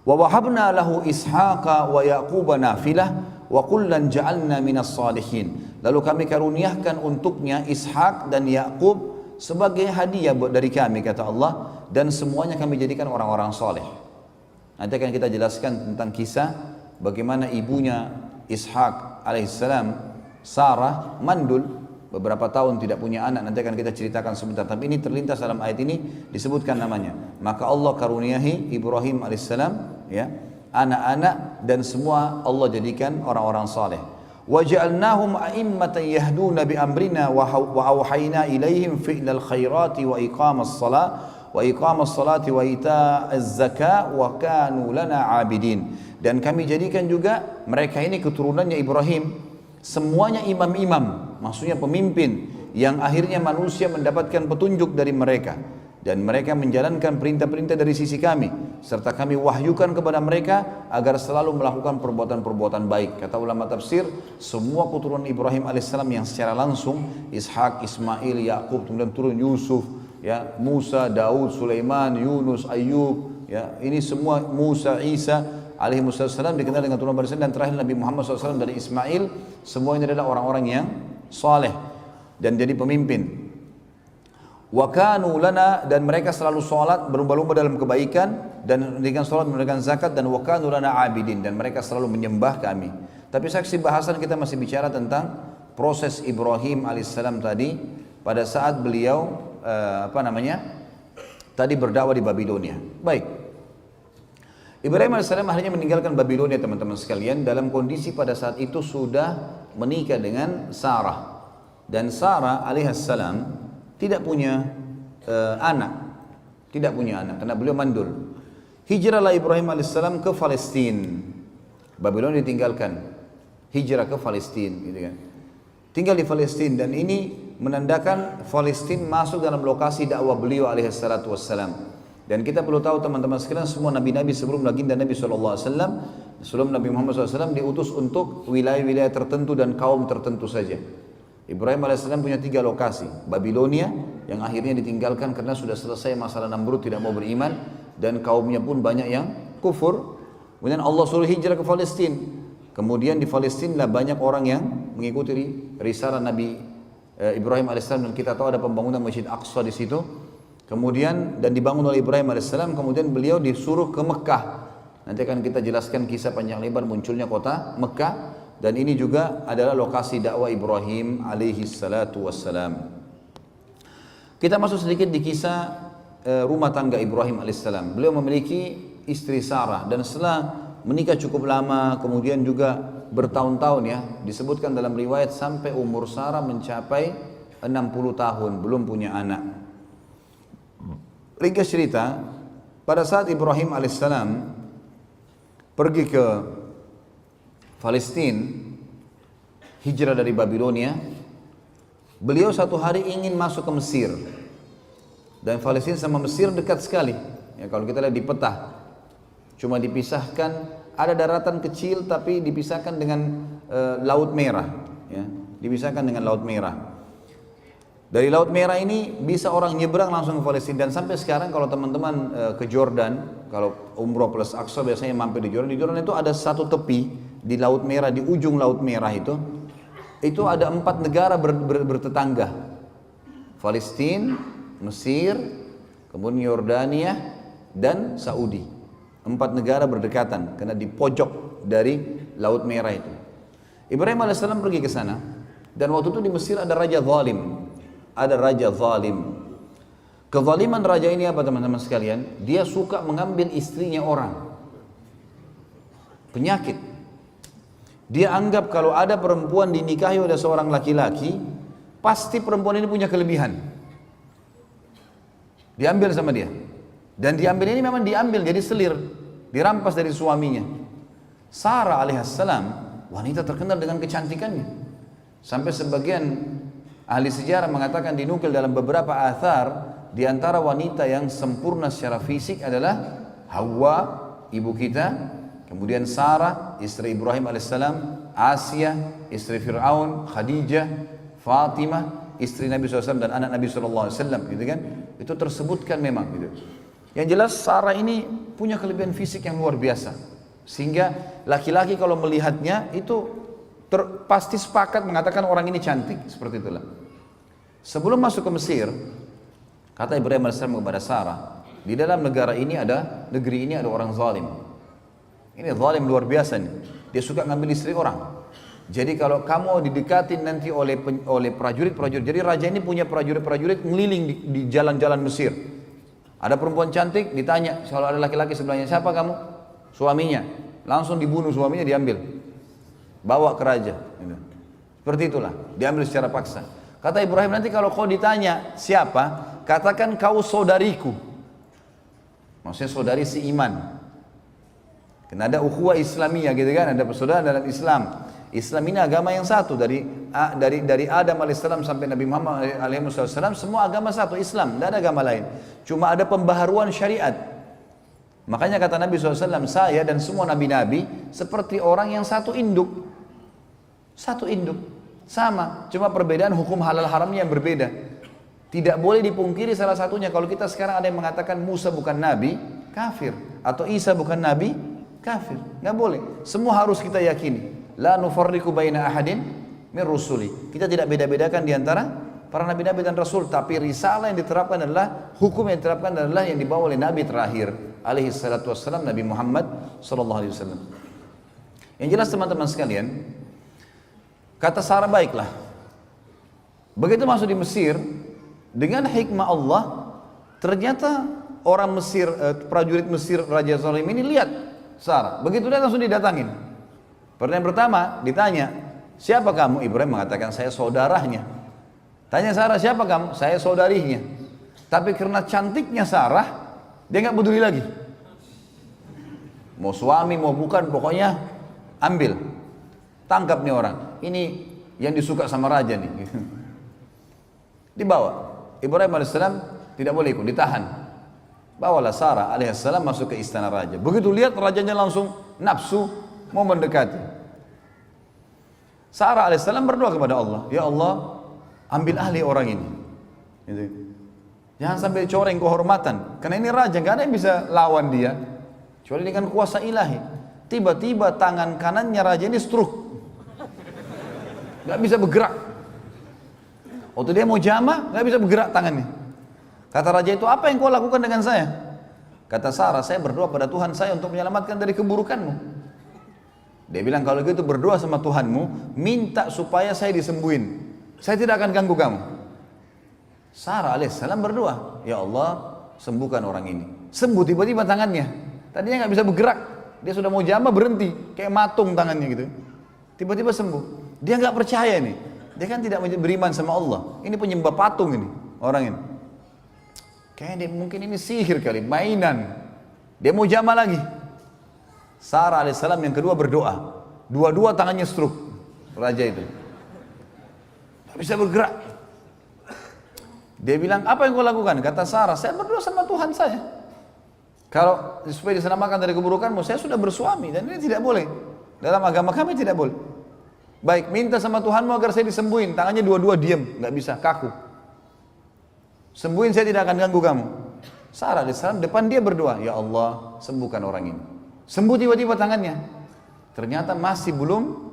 Wa wahabna lahu Ishaqa wa Yaquba nafilah wa kullan ja'alna minas salihin. Lalu kami karuniakan untuknya Ishak dan Yaqub sebagai hadiah dari kami, kata Allah, dan semuanya kami jadikan orang-orang saleh. Nanti akan kita jelaskan tentang kisah bagaimana ibunya Ishak alaihissalam, Sarah, mandul beberapa tahun tidak punya anak. Nanti akan kita ceritakan sebentar, tapi ini terlintas dalam ayat ini disebutkan namanya. Maka Allah karuniahi Ibrahim alaihissalam, ya, anak-anak dan semua Allah jadikan orang-orang saleh. Wa ja'alnahum a'immatan yahduna bi amrina wa awhayna ilaihim fi'lal khairati wa iqamas salati wa ita'az zakah wa kanu lana 'abidin. Dan kami jadikan juga mereka ini keturunannya Ibrahim semuanya imam-imam, maksudnya pemimpin yang akhirnya manusia mendapatkan petunjuk dari mereka. Dan mereka menjalankan perintah-perintah dari sisi kami, serta kami wahyukan kepada mereka agar selalu melakukan perbuatan-perbuatan baik. Kata ulama tafsir, semua keturunan Ibrahim alaihissalam yang secara langsung, Ishak, Ismail, Yaqub, kemudian turun Yusuf, ya, Musa, Daud, Sulaiman, Yunus, Ayub, ya, ini semua Musa, Isa alaihi wassalam dikenal dengan turunan Bani Israil, dan terakhir Nabi Muhammad SAW dari Ismail, semua ini adalah orang-orang yang saleh dan jadi pemimpin. Wa kanu lana, dan mereka selalu salat, berlomba-lomba dalam kebaikan dan mendirikan salat, menunaikan zakat, dan wa kanu lana abidin, dan mereka selalu menyembah kami. Tapi saksi bahasan kita masih bicara tentang proses Ibrahim alaihissalam tadi pada saat beliau tadi berdakwah di Babilonia. Baik. Ibrahim alaihissalam akhirnya meninggalkan Babilonia, teman-teman sekalian, dalam kondisi pada saat itu sudah menikah dengan Sarah. Dan Sarah alaihissalam tidak punya anak, karena beliau mandul. Hijrahlah Ibrahim alaihissalam ke Palestina. Babilonia ditinggalkan, hijrah ke Palestina, gitu kan. Tinggal di Palestina, dan ini menandakan Palestina masuk dalam lokasi dakwah beliau alaihissalatu wassalam. Dan kita perlu tahu teman-teman sekalian, semua nabi-nabi sebelum baginda Nabi SAW, sebelum Nabi Muhammad SAW diutus untuk wilayah-wilayah tertentu dan kaum tertentu saja. Ibrahim AS punya 3 lokasi. Babilonia yang akhirnya ditinggalkan karena sudah selesai masalah Namrud tidak mau beriman dan kaumnya pun banyak yang kufur. Kemudian Allah suruh hijrah ke Palestina. Kemudian di Palestina lah banyak orang yang mengikuti risalah Nabi Ibrahim AS, dan kita tahu ada pembangunan Masjid Aqsa di situ. Kemudian dan dibangun oleh Ibrahim AS. Kemudian beliau disuruh ke Mekah. Nanti akan kita jelaskan kisah panjang lebar munculnya kota Mekah. Dan ini juga adalah lokasi dakwah Ibrahim alaihi salatu wassalam. Kita masuk sedikit di kisah rumah tangga Ibrahim alaihissalam. Beliau memiliki istri Sarah, dan setelah menikah cukup lama, kemudian juga bertahun-tahun, ya, disebutkan dalam riwayat sampai umur Sarah mencapai 60 tahun belum punya anak. Ringkas cerita, pada saat Ibrahim alaihissalam pergi ke Palestina, hijrah dari Babilonia, Beliau satu hari ingin masuk ke Mesir. Dan Palestina sama Mesir dekat sekali. Ya, kalau kita lihat di peta, cuma dipisahkan, ada daratan kecil tapi dipisahkan dengan Laut Merah. Ya, dipisahkan dengan Laut Merah. Dari Laut Merah ini bisa orang nyebrang langsung ke Palestina. Dan sampai sekarang kalau teman-teman ke Jordan, kalau umroh plus Aqsa biasanya mampir di Jordan. Di Jordan itu ada satu tepi di Laut Merah, di ujung Laut Merah itu ada 4 negara bertetangga. Palestina, Mesir, kemudian Yordania, dan Saudi. 4 negara berdekatan karena di pojok dari Laut Merah itu. Ibrahim alaihissalam pergi ke sana, dan waktu itu di Mesir ada raja zalim. Ada raja zalim. Kezaliman raja ini apa teman-teman sekalian? Dia suka mengambil istrinya orang. Penyakit. Dia anggap kalau ada perempuan dinikahi oleh seorang laki-laki, pasti perempuan ini punya kelebihan. Diambil sama dia. Dan diambil ini memang diambil jadi selir, dirampas dari suaminya. Sarah alaihissalam wanita terkenal dengan kecantikannya. Sampai sebagian ahli sejarah mengatakan, dinukil dalam beberapa athar, di antara wanita yang sempurna secara fisik adalah Hawa, ibu kita, kemudian Sarah, istri Ibrahim alaihissalam, Asia, istri Fir'aun, Khadijah, Fatimah, istri Nabi SAW dan anak Nabi SAW, gitu kan? Itu tersebutkan memang gitu. Yang jelas Sarah ini punya kelebihan fisik yang luar biasa, sehingga laki-laki kalau melihatnya itu pasti sepakat mengatakan orang ini cantik, seperti itulah. Sebelum masuk ke Mesir, kata Ibrahim AS kepada Sarah, di dalam negeri ini ada orang zalim. Ini zalim luar biasa nih. Dia suka ngambil istri orang. Jadi kalau kamu didekatin nanti oleh prajurit-prajurit. Jadi raja ini punya prajurit-prajurit ngeliling di jalan-jalan Mesir. Ada perempuan cantik, ditanya, kalau ada laki-laki sebelahnya, siapa kamu? Suaminya. Langsung dibunuh suaminya, diambil. Bawa ke raja. Seperti itulah, diambil secara paksa. Kata Ibrahim, nanti kalau kau ditanya siapa, katakan kau saudariku. Maksudnya saudari si iman. Karena ada ukhuwah Islamiyah gitu kan, ada persaudaraan dalam Islam. Islam ini agama yang satu, dari Adam alaihissalam sampai Nabi Muhammad alaihissalam, semua agama satu, Islam, tidak ada agama lain. Cuma ada pembaharuan syariat. Makanya kata Nabi SAW, saya dan semua nabi-nabi seperti orang yang satu induk. Satu induk, sama, cuma perbedaan hukum halal haramnya yang berbeda. Tidak boleh dipungkiri salah satunya. Kalau kita sekarang ada yang mengatakan Musa bukan nabi, kafir. Atau Isa bukan nabi, kafir. Nggak boleh, semua harus kita yakini. La nufarriqu baina ahadin min rusuli. Kita tidak beda-bedakan di antara para nabi-nabi dan rasul, tapi risalah yang diterapkan adalah, hukum yang diterapkan adalah yang dibawa oleh nabi terakhir alaihi salatu wassalam, Nabi Muhammad sallallahu alaihi wasallam. Yang jelas teman-teman sekalian, kata Sarah, baiklah. Begitu masuk di Mesir, dengan hikmah Allah, ternyata orang Mesir, prajurit Mesir Raja Zalim ini lihat Sarah. Begitu dia langsung didatangin. Pertanyaan pertama ditanya, siapa kamu? Ibrahim mengatakan, saya saudaranya. Tanya Sarah, siapa kamu? Saya saudarinya. Tapi karena cantiknya Sarah, dia nggak peduli lagi. Mau suami, mau bukan, pokoknya ambil. Tangkap nih orang. Ini yang disuka sama raja nih. Dibawa. Ibrahim alaihissalam tidak boleh ikut, ditahan. Bawalah Sarah alaihissalam masuk ke istana raja. Begitu lihat rajanya langsung nafsu mau mendekati. Sarah alaihissalam berdoa kepada Allah, ya Allah, ambil alih orang ini. Gitu. Jangan sampai coreng kehormatan, karena ini raja, nggak ada yang bisa lawan dia, kecuali dengan kuasa ilahi. Tiba-tiba tangan kanannya raja ini stroke, nggak bisa bergerak. Waktu dia mau jama, nggak bisa bergerak tangannya. Kata raja itu, apa yang kau lakukan dengan saya? Kata Sarah, saya berdoa pada Tuhan saya untuk menyelamatkan dari keburukanmu. Dia bilang, kalau gitu berdoa sama Tuhanmu, minta supaya saya disembuhin. Saya tidak akan ganggu kamu. Sarah alaihissalam berdoa, ya Allah, sembuhkan orang ini. Sembuh tiba-tiba tangannya. Tadinya nggak bisa bergerak, dia sudah mau jama berhenti, kayak matung tangannya gitu. Tiba-tiba sembuh. Dia nggak percaya nih. Dia kan tidak beriman sama Allah. Ini penyembah patung ini orang ini. Kayaknya mungkin ini sihir kali, mainan. Dia mau jama lagi. Sarah alaihissalam yang kedua berdoa. Dua-dua tangannya stroke. Raja itu. Tak bisa bergerak. Dia bilang, apa yang kau lakukan? Kata Sarah, saya berdoa sama Tuhan saya. Kalau supaya diselamatkan dari keburukanmu, saya sudah bersuami dan ini tidak boleh. Dalam agama kami tidak boleh. Baik, minta sama Tuhanmu agar saya disembuhin. Tangannya dua-dua diam, nggak bisa, kaku. Sembuhin, saya tidak akan ganggu kamu. Sarah alaihissalam depan dia berdoa, ya Allah, sembuhkan orang ini. Sembuh tiba-tiba tangannya. Ternyata masih belum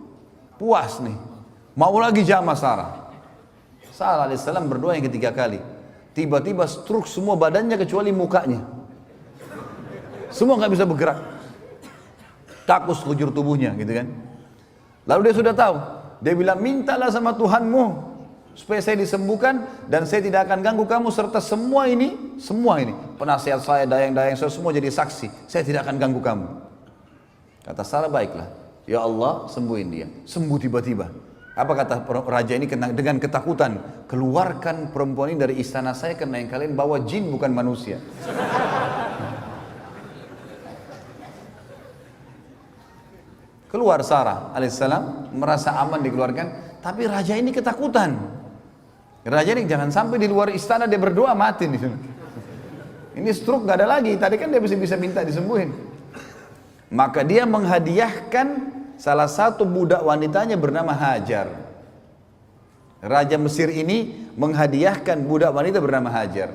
puas nih. Mau lagi jamah Sarah. Sarah alaihissalam berdoa yang ketiga kali. Tiba-tiba stroke semua badannya kecuali mukanya. Semua nggak bisa bergerak. Kaku sekujur tubuhnya gitu kan. Lalu dia sudah tahu. Dia bilang, mintalah sama Tuhanmu supaya saya disembuhkan dan saya tidak akan ganggu kamu serta semua ini penasihat saya, dayang-dayang saya semua jadi saksi. Saya tidak akan ganggu kamu. Kata Sarah, baiklah. Ya Allah, sembuhin dia. Sembuh tiba-tiba. Apa kata raja ini dengan ketakutan? Keluarkan perempuan ini dari istana saya karena yang kalian bawa jin bukan manusia. Keluar Sarah alaihissalam, merasa aman dikeluarkan, tapi raja ini ketakutan. Raja ini jangan sampai di luar istana dia berdoa mati nih. Ini stroke gak ada lagi, tadi kan dia bisa minta disembuhin. Maka dia menghadiahkan salah satu budak wanitanya bernama Hajar. Raja Mesir ini menghadiahkan budak wanita bernama Hajar.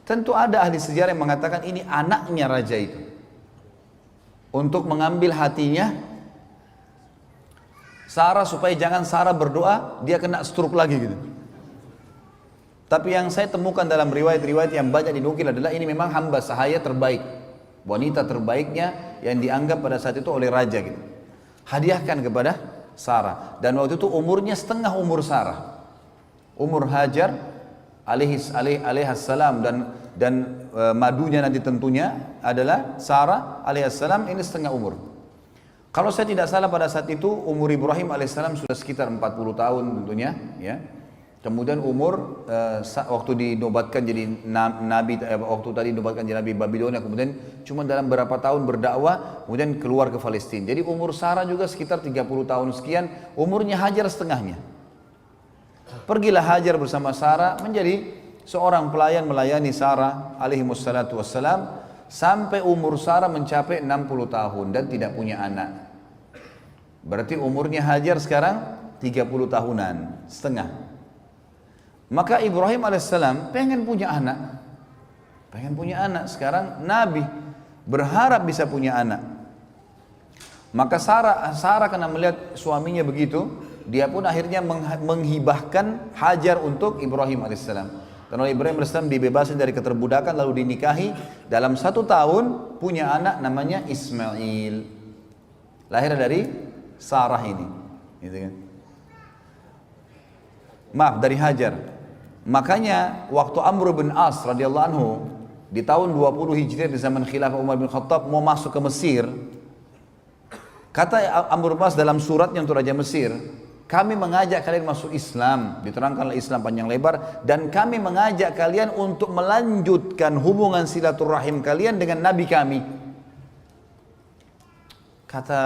Tentu ada ahli sejarah yang mengatakan ini anaknya raja itu. Untuk mengambil hatinya Sarah supaya jangan Sarah berdoa dia kena stroke lagi gitu. Tapi yang saya temukan dalam riwayat-riwayat yang banyak dinukil adalah ini memang hamba sahaya terbaik, wanita terbaiknya yang dianggap pada saat itu oleh raja gitu. Hadiahkan kepada Sarah dan waktu itu umurnya setengah umur Sarah. Umur Hajar alaihissalam dan madunya nanti tentunya adalah Sarah alaihissalam ini setengah umur. Kalau saya tidak salah pada saat itu umur Ibrahim alaihissalam sudah sekitar 40 tahun tentunya ya. Kemudian umur waktu dinobatkan jadi nabi waktu tadi dinobatkan jadi nabi Babilonia, kemudian cuma dalam berapa tahun berdakwah kemudian keluar ke Palestina. Jadi umur Sarah juga sekitar 30 tahun sekian, umurnya Hajar setengahnya. Pergilah Hajar bersama Sarah menjadi seorang pelayan melayani Sarah alaihi wassalatu wassalam sampai umur Sarah mencapai 60 tahun dan tidak punya anak. Berarti umurnya Hajar sekarang 30 tahunan setengah. Maka Ibrahim alaihissalam pengen punya anak. Sekarang Nabi berharap bisa punya anak. Maka Sarah karena melihat suaminya begitu, dia pun akhirnya menghibahkan Hajar untuk Ibrahim alaihissalam. Karena Ibrahim alaihissalam dibebaskan dari keterbudakan lalu dinikahi. Dalam 1 tahun punya anak namanya Ismail. Lahir dari Sarah ini. Gitu kan. Maaf, dari Hajar. Makanya waktu Amr bin As radhiyallahu anhu di tahun 20 Hijriah di zaman khilafah Umar bin Khattab mau masuk ke Mesir, kata Amr bin As dalam suratnya untuk Raja Mesir, kami mengajak kalian masuk Islam, diterangkanlah Islam panjang lebar, dan kami mengajak kalian untuk melanjutkan hubungan silaturahim kalian dengan Nabi kami. Kata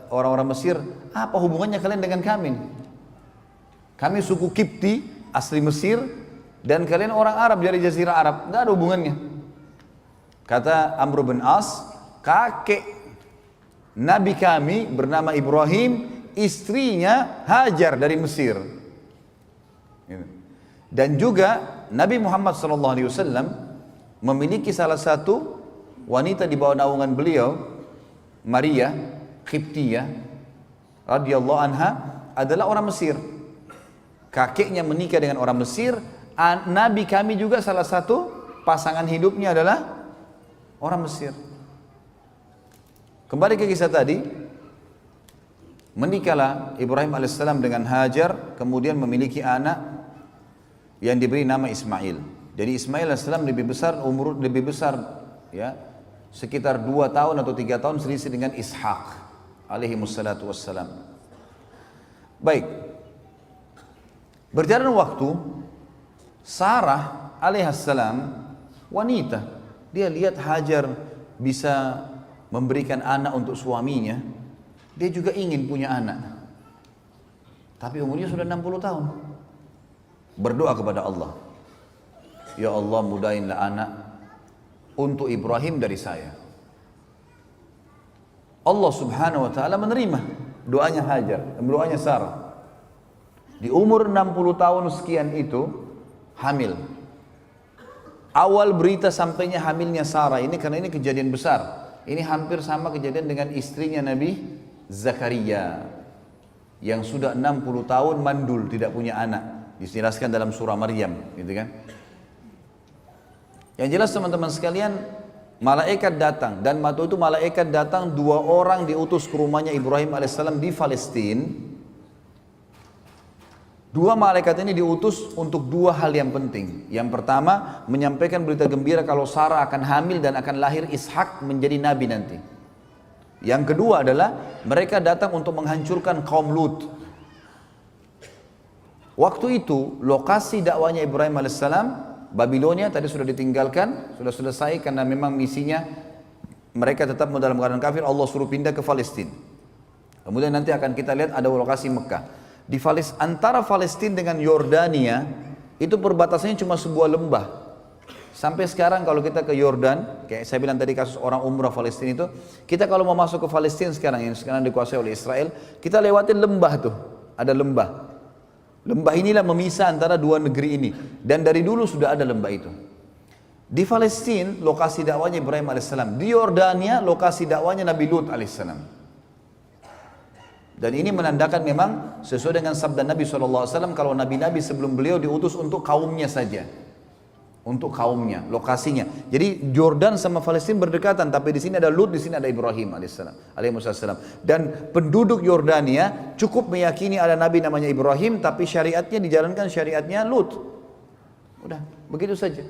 orang-orang Mesir, apa hubungannya kalian dengan kami? Kami suku Kipti asli Mesir dan kalian orang Arab dari Jazirah Arab, tidak ada hubungannya. Kata Amr bin As, kakek Nabi kami bernama Ibrahim, istrinya Hajar dari Mesir. Dan juga Nabi Muhammad SAW memiliki salah satu wanita di bawah naungan beliau, Maria Qibtiyah radhiyallahu anha, adalah orang Mesir. Kakeknya menikah dengan orang Mesir. Nabi kami juga salah satu pasangan hidupnya adalah orang Mesir. Kembali ke kisah tadi, menikahlah Ibrahim alaihissalam dengan Hajar, kemudian memiliki anak yang diberi nama Ismail. Jadi Ismail alaihissalam lebih besar ya, sekitar 2 tahun atau 3 tahun selisih dengan Ishak alaihi wassalatu wassalam. Baik, berjalan waktu, Sarah alaihissalam wanita, dia lihat Hajar bisa memberikan anak untuk suaminya, dia juga ingin punya anak. Tapi umurnya sudah 60 tahun. Berdoa kepada Allah. ya Allah mudahinlah anak untuk Ibrahim dari saya. Allah subhanahu wa ta'ala menerima doanya Hajar dan doanya Sarah. Di umur 60 tahun sekian itu hamil. Awal berita sampainya hamilnya Sarah ini karena ini kejadian besar. Ini hampir sama kejadian dengan istrinya Nabi Zakaria yang sudah 60 tahun mandul tidak punya anak. Dijelaskan dalam surah Maryam, gitu kan? Yang jelas teman-teman sekalian, malaikat datang dan waktu itu malaikat datang 2 orang diutus ke rumahnya Ibrahim alaihissalam di Palestina. 2 malaikat ini diutus untuk 2 hal yang penting. Yang pertama, menyampaikan berita gembira kalau Sarah akan hamil dan akan lahir Ishak menjadi nabi nanti. Yang kedua adalah mereka datang untuk menghancurkan kaum Lut. Waktu itu lokasi dakwanya Ibrahim alaihissalam Babilonia tadi sudah ditinggalkan, sudah selesai karena memang misinya mereka tetap dalam keadaan kafir. Allah suruh pindah ke Palestina. Kemudian nanti akan kita lihat ada lokasi Mekah. Di antara Palestina dengan Yordania itu perbatasannya cuma sebuah lembah. Sampai sekarang kalau kita ke Yordan, kayak saya bilang tadi kasus orang umrah Palestina itu, kita kalau mau masuk ke Palestina sekarang yang sekarang dikuasai oleh Israel, kita lewatin lembah tuh, ada lembah. Lembah inilah memisah antara 2 negeri ini. Dan dari dulu sudah ada lembah itu. Di Palestina, lokasi dakwanya Ibrahim alaihissalam. Di Yordania, lokasi dakwanya Nabi Lut alaihissalam. Dan ini menandakan memang sesuai dengan sabda Nabi SAW, kalau Nabi-Nabi sebelum beliau diutus untuk kaumnya saja. Untuk kaumnya, lokasinya. Jadi Jordan sama Palestina berdekatan, tapi di sini ada Lut, di sini ada Ibrahim alaihissalam. Dan penduduk Yordania cukup meyakini ada nabi namanya Ibrahim, tapi syariatnya dijalankan syariatnya Lut. Udah, begitu saja.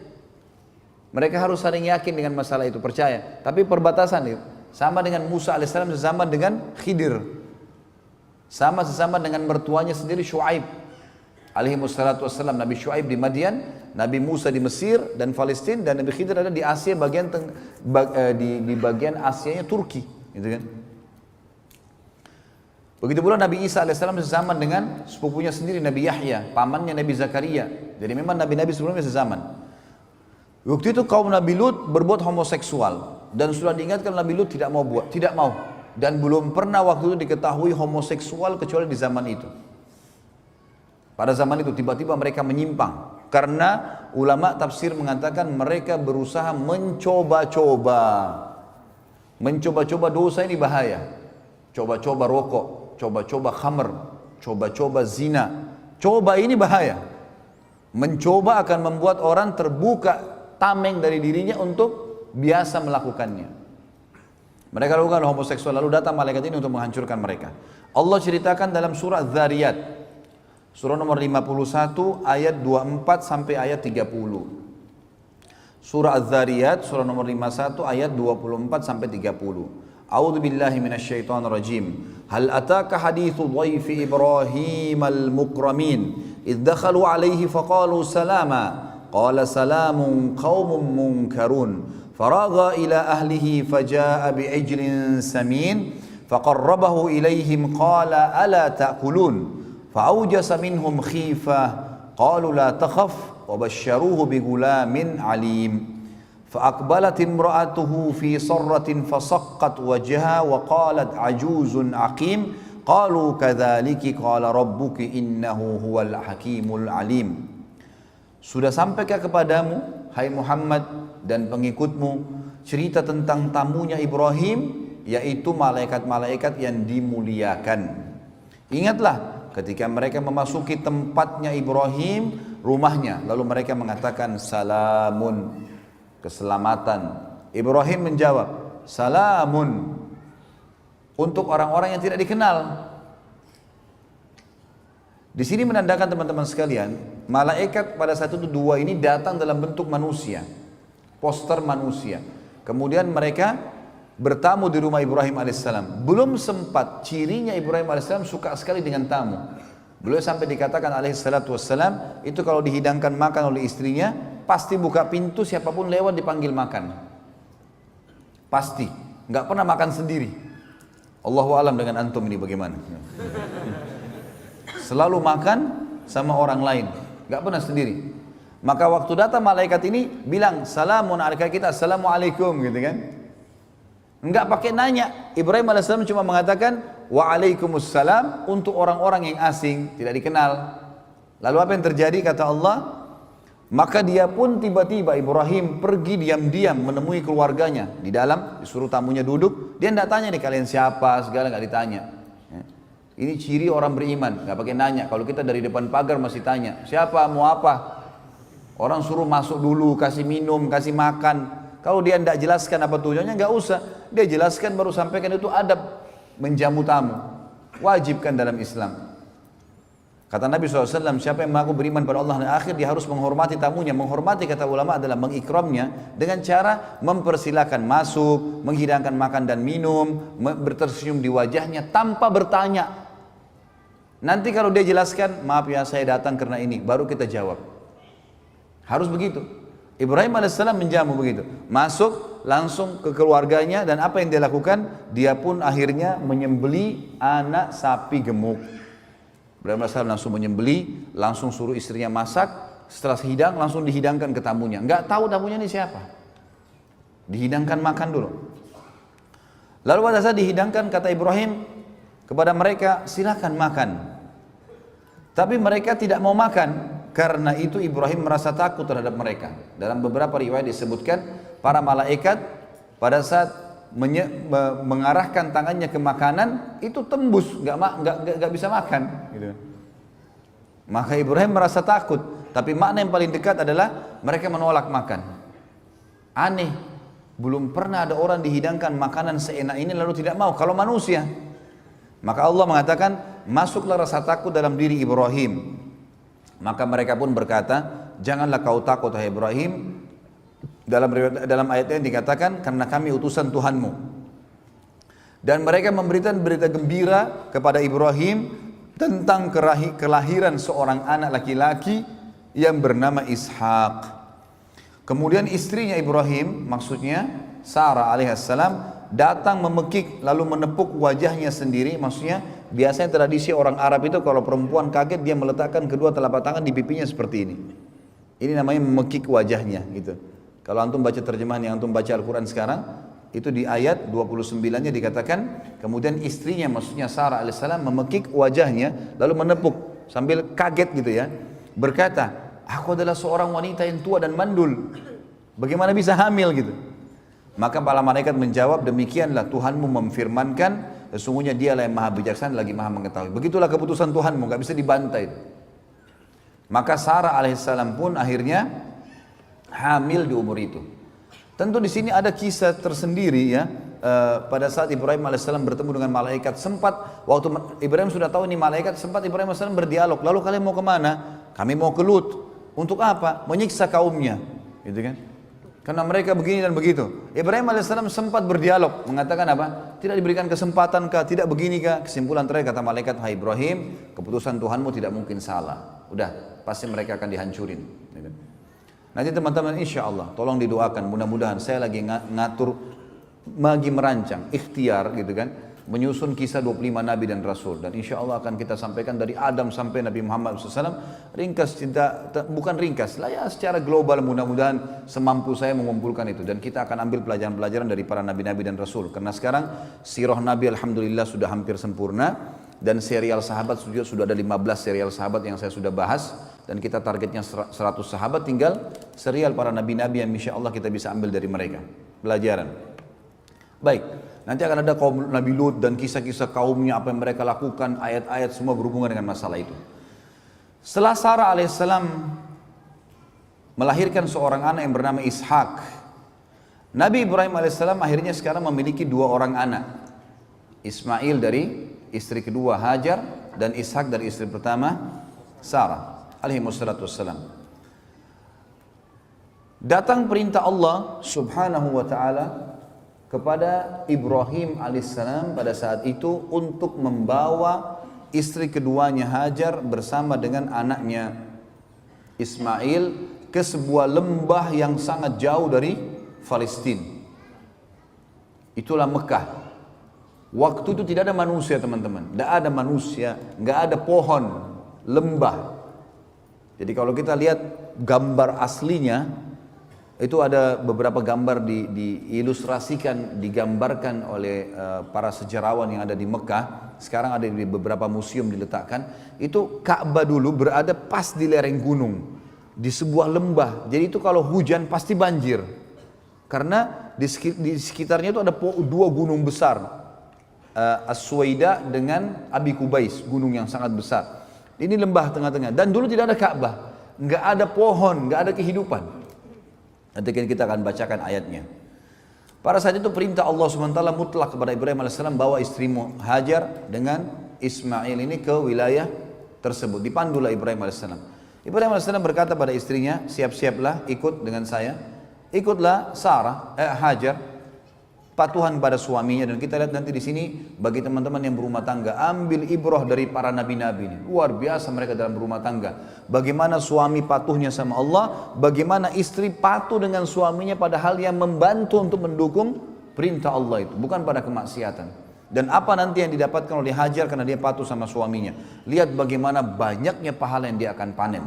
Mereka harus saling yakin dengan masalah itu, percaya. Tapi perbatasan itu sama dengan Musa alaihissalam, sesama dengan Khidir. Sesama dengan mertuanya sendiri Shu'aib alaihissalatu wassalam. Nabi Shu'aib di Madian, Nabi Musa di Mesir dan Palestina, dan Nabi Khidir ada di Asia bagian di bagian Asianya Turki, gitu kan. Begitu pula Nabi Isa alaihissalam sezaman dengan sepupunya sendiri Nabi Yahya, pamannya Nabi Zakaria. Jadi memang nabi-nabi sebelumnya sezaman. Waktu itu kaum Nabi Lut berbuat homoseksual dan sudah diingatkan Nabi Lut tidak mau dan belum pernah waktu itu diketahui homoseksual kecuali di zaman itu. Pada zaman itu tiba-tiba mereka menyimpang karena ulama tafsir mengatakan mereka berusaha mencoba-coba dosa ini bahaya. Coba-coba rokok, coba-coba khamr, coba-coba zina. Coba ini bahaya. Mencoba akan membuat orang terbuka tameng dari dirinya untuk biasa melakukannya. Mereka lakukan homoseksual, lalu datang malaikat ini untuk menghancurkan mereka. Allah ceritakan dalam surah Dzariyat, surah nomor 51 ayat 24 sampai ayat 30. Surah Az-Zariyat surah nomor 51 ayat 24 sampai 30. A'udzu billahi minasyaitonir rajim. Hal ataka haditsu dhaifi Ibrahim al-mukramin idh dakhalu alayhi faqalu salama qala salamun qaumun munkarun faragha ila ahlihi faja'a bi'ijlin samin faqarrabahu ilayhim qala ala ta'kulun فأوجس منهم خيفة قالوا لا تخف وبشروه بغلام عليم فأقبلت امرأته في صرة فصقت وجهها وقالت عجوز عقيم قالوا كذلك قال ربك إنه هو الحكيم العليم. Sudah sampaikah kepadamu hai Muhammad dan pengikutmu cerita tentang tamunya Ibrahim, yaitu malaikat-malaikat yang dimuliakan. Ingatlah ketika mereka memasuki tempatnya Ibrahim, rumahnya, lalu mereka mengatakan salamun, keselamatan. Ibrahim menjawab salamun, untuk orang-orang yang tidak dikenal. Di sini menandakan teman-teman sekalian, malaikat pada saat itu 2 ini datang dalam bentuk manusia, poster manusia. Kemudian mereka bertamu di rumah Ibrahim alaihissalam. Belum sempat, cirinya Ibrahim alaihissalam suka sekali dengan tamu. Beliau sampai dikatakan alaihissalatu wassalam, itu kalau dihidangkan makan oleh istrinya, pasti buka pintu, siapapun lewat dipanggil makan. Pasti, nggak pernah makan sendiri. Allahu alam dengan antum ini bagaimana. Selalu makan sama orang lain, nggak pernah sendiri. Maka waktu datang malaikat ini bilang salamun alaika, kita assalamualaikum gitu kan. Enggak pakai nanya. Ibrahim alaihissalam cuma mengatakan waalaikumsalam untuk orang-orang yang asing, tidak dikenal. Lalu apa yang terjadi kata Allah? Maka dia pun tiba-tiba Ibrahim pergi diam-diam menemui keluarganya di dalam, disuruh tamunya duduk. Dia tidak tanya nih kalian siapa, segala nggak ditanya. Ini ciri orang beriman, nggak pakai nanya. Kalau kita dari depan pagar masih tanya siapa, mau apa. Orang suruh masuk dulu, kasih minum, kasih makan. Kalau dia tidak jelaskan apa tujuannya, nggak usah. Dia jelaskan baru sampaikan, itu adab menjamu tamu. Wajibkan dalam Islam. Kata Nabi SAW, siapa yang mengaku beriman pada Allah dan akhir, dia harus menghormati tamunya. Menghormati kata ulama adalah mengikramnya dengan cara mempersilahkan masuk, menghidangkan makan dan minum, bertersenyum di wajahnya tanpa bertanya. Nanti kalau dia jelaskan, maaf ya saya datang karena ini, baru kita jawab. Harus begitu. Ibrahim alaihissalam menjamu begitu. Masuk langsung ke keluarganya dan apa yang dia lakukan? Dia pun akhirnya menyembeli anak sapi gemuk. Ibrahim alaihissalam langsung menyembeli, langsung suruh istrinya masak. Setelah hidang langsung dihidangkan ke tamunya. Enggak tahu tamunya ini siapa. Dihidangkan makan dulu. Lalu pada saat dihidangkan kata Ibrahim kepada mereka, silakan makan. Tapi mereka tidak mau makan. Karena itu Ibrahim merasa takut terhadap mereka. Dalam beberapa riwayat disebutkan para malaikat pada saat mengarahkan tangannya ke makanan itu tembus, nggak bisa makan. Gitu. Maka Ibrahim merasa takut. Tapi makna yang paling dekat adalah mereka menolak makan. Aneh, belum pernah ada orang dihidangkan makanan seenak ini lalu tidak mau. Kalau manusia, maka Allah mengatakan masuklah rasa takut dalam diri Ibrahim. Maka mereka pun berkata, janganlah kau takut hai Ibrahim. Dalam ayat ini dikatakan, karena kami utusan Tuhanmu. Dan mereka memberikan berita gembira kepada Ibrahim tentang kelahiran seorang anak laki-laki yang bernama Ishak. Kemudian istrinya Ibrahim, maksudnya Sarah alaihissalam, datang memekik lalu menepuk wajahnya sendiri. Maksudnya biasanya tradisi orang Arab itu kalau perempuan kaget dia meletakkan kedua telapak tangan di pipinya seperti ini. Ini namanya memekik wajahnya gitu. Kalau antum baca terjemahan yang antum baca Al-Quran sekarang, itu di ayat 29-nya dikatakan, kemudian istrinya maksudnya Sarah alaihissalam memekik wajahnya lalu menepuk sambil kaget gitu ya. Berkata, aku adalah seorang wanita yang tua dan mandul. Bagaimana bisa hamil gitu? Maka para malaikat menjawab, demikianlah Tuhanmu memfirmankan, sesungguhnya dialah yang maha bijaksana lagi maha mengetahui. Begitulah keputusan Tuhanmu, gak bisa dibantai. Maka Sarah alaihissalam pun akhirnya hamil di umur itu. Tentu di sini ada kisah tersendiri ya. Pada saat Ibrahim alaihissalam bertemu dengan malaikat, sempat waktu Ibrahim sudah tahu ini malaikat, sempat Ibrahim alaihissalam berdialog. Lalu kalian mau kemana? Kami mau ke Lut. Untuk apa? Menyiksa kaumnya, gitu kan? Karena mereka begini dan begitu. Ibrahim alaihissalam sempat berdialog, mengatakan apa? Tidak diberikan kesempatan kah? Tidak begini kah? Kesimpulan terakhir kata malaikat, hai Ibrahim, keputusan Tuhanmu tidak mungkin salah. Udah, pasti mereka akan dihancurin. Nanti teman-teman insya Allah, tolong didoakan. Mudah-mudahan saya lagi ngatur, lagi merancang, ikhtiar gitu kan, menyusun kisah 25 Nabi dan Rasul. Dan insya Allah akan kita sampaikan dari Adam sampai Nabi Muhammad SAW. Ringkas, bukan ringkas lah ya, secara global mudah-mudahan semampu saya mengumpulkan itu. Dan kita akan ambil pelajaran-pelajaran dari para Nabi-Nabi dan Rasul. Karena sekarang sirah Nabi Alhamdulillah sudah hampir sempurna. Dan serial sahabat sudah ada 15 serial sahabat yang saya sudah bahas. Dan kita targetnya 100 sahabat, tinggal serial para Nabi-Nabi yang insya Allah kita bisa ambil dari mereka. Pelajaran. Baik. Nanti akan ada kaum Nabi Lut dan kisah-kisah kaumnya, apa yang mereka lakukan, ayat-ayat semua berhubungan dengan masalah itu. Setelah Sarah alaihissalam melahirkan seorang anak yang bernama Ishak, Nabi Ibrahim alaihissalam akhirnya sekarang memiliki 2 orang anak. Ismail dari istri kedua Hajar dan Ishak dari istri pertama Sarah alaihissalatu wassalam. Datang perintah Allah subhanahu wa ta'ala kepada Ibrahim alaihissalam pada saat itu untuk membawa istri keduanya Hajar bersama dengan anaknya Ismail ke sebuah lembah yang sangat jauh dari Palestina. Itulah Mekah. Waktu itu tidak ada manusia teman-teman, tidak ada manusia, nggak ada pohon, lembah. Jadi kalau kita lihat gambar aslinya, itu ada beberapa gambar diilustrasikan, digambarkan oleh para sejarawan yang ada di Mekah. Sekarang ada di beberapa museum diletakkan. Itu Ka'bah dulu berada pas di lereng gunung, di sebuah lembah. Jadi itu kalau hujan pasti banjir. Karena di sekitarnya itu ada dua gunung besar, As-Suwaida dengan Abi Kubais, gunung yang sangat besar. Ini lembah tengah-tengah, dan dulu tidak ada Ka'bah, nggak ada pohon, nggak ada kehidupan. Nanti kita akan bacakan ayatnya. Pada saat itu perintah Allah SWT mutlak kepada Ibrahim AS, bawa istrimu Hajar dengan Ismail ini ke wilayah tersebut. Dipandulah Ibrahim AS. Ibrahim AS berkata pada istrinya, siap-siaplah ikut dengan saya. Ikutlah Hajar, patuhan pada suaminya. Dan kita lihat nanti di sini bagi teman-teman yang berumah tangga, ambil ibrah dari para nabi-nabi ini. Luar biasa mereka dalam berumah tangga. Bagaimana suami patuhnya sama Allah, bagaimana istri patuh dengan suaminya pada hal yang membantu untuk mendukung perintah Allah itu, bukan pada kemaksiatan. Dan apa nanti yang didapatkan oleh Hajar karena dia patuh sama suaminya. Lihat bagaimana banyaknya pahala yang dia akan panen.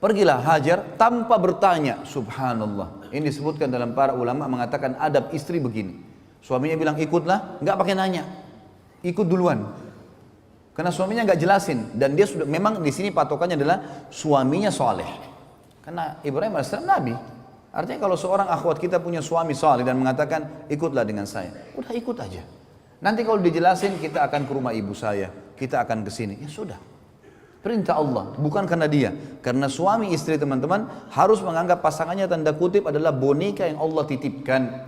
Pergilah Hajar tanpa bertanya, subhanallah. Ini disebutkan dalam para ulama mengatakan adab istri begini. Suaminya bilang ikutlah, nggak pakai nanya, ikut duluan. Karena suaminya nggak jelasin, dan dia sudah memang di sini patokannya adalah suaminya soleh. Karena Ibrahim AS Nabi. Artinya kalau seorang akhwat kita punya suami soleh dan mengatakan ikutlah dengan saya, udah ikut aja. Nanti kalau dijelasin kita akan ke rumah ibu saya, kita akan ke sini, ya sudah. Perintah Allah, bukan karena dia. Karena suami istri teman-teman harus menganggap pasangannya tanda kutip adalah boneka yang Allah titipkan.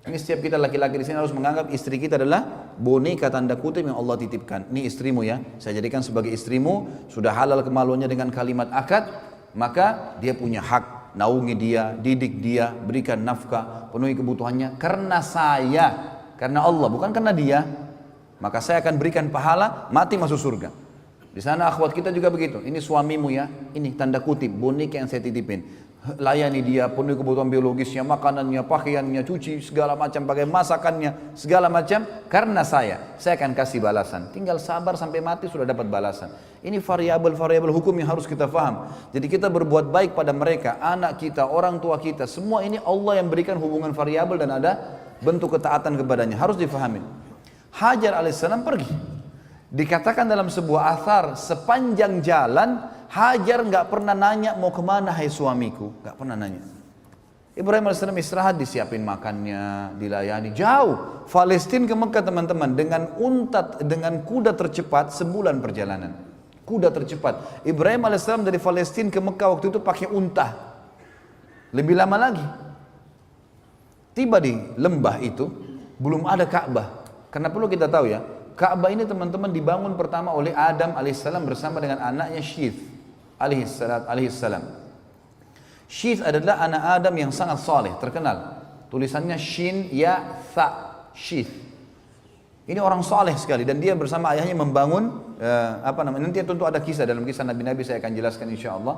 Ini setiap kita laki-laki di sini harus menganggap istri kita adalah boneka tanda kutip yang Allah titipkan. Ini istrimu ya, saya jadikan sebagai istrimu, sudah halal kemaluannya dengan kalimat akad, maka dia punya hak, naungi dia, didik dia, berikan nafkah, penuhi kebutuhannya. Karena saya, karena Allah, bukan karena dia, maka saya akan berikan pahala, mati masuk surga. Di sana akhwat kita juga begitu. Ini suamimu ya, ini tanda kutip boneka yang saya titipin. Layani dia, penuhi kebutuhan biologisnya, makanannya, pakaiannya, cuci segala macam, pakai masakannya, segala macam. Karena saya akan kasih balasan. Tinggal sabar sampai mati sudah dapat balasan. Ini variabel-variabel hukum yang harus kita paham. Jadi kita berbuat baik pada mereka, anak kita, orang tua kita, semua ini Allah yang berikan hubungan variabel dan ada bentuk ketaatan kepadanya. Harus difahami. Hajar alaihissalam pergi. Dikatakan dalam sebuah athar, sepanjang jalan Hajar nggak pernah nanya mau kemana hai suamiku, nggak pernah nanya. Ibrahim AS istirahat, disiapin makannya, dilayani. Jauh, Palestina ke Mekah teman-teman, dengan kuda tercepat sebulan perjalanan. Kuda tercepat. Ibrahim AS dari Palestina ke Mekah waktu itu pakai unta. Lebih lama lagi. Tiba di lembah itu, belum ada Ka'bah. Karena perlu kita tahu ya, Ka'bah ini teman-teman dibangun pertama oleh Adam alaihissalam bersama dengan anaknya Syith alaihissalam. Syith adalah anak Adam yang sangat saleh, terkenal. Tulisannya Shin Ya Tha, Syith. Ini orang saleh sekali dan dia bersama ayahnya membangun nanti tentu ada kisah dalam kisah Nabi-Nabi, saya akan jelaskan insyaallah.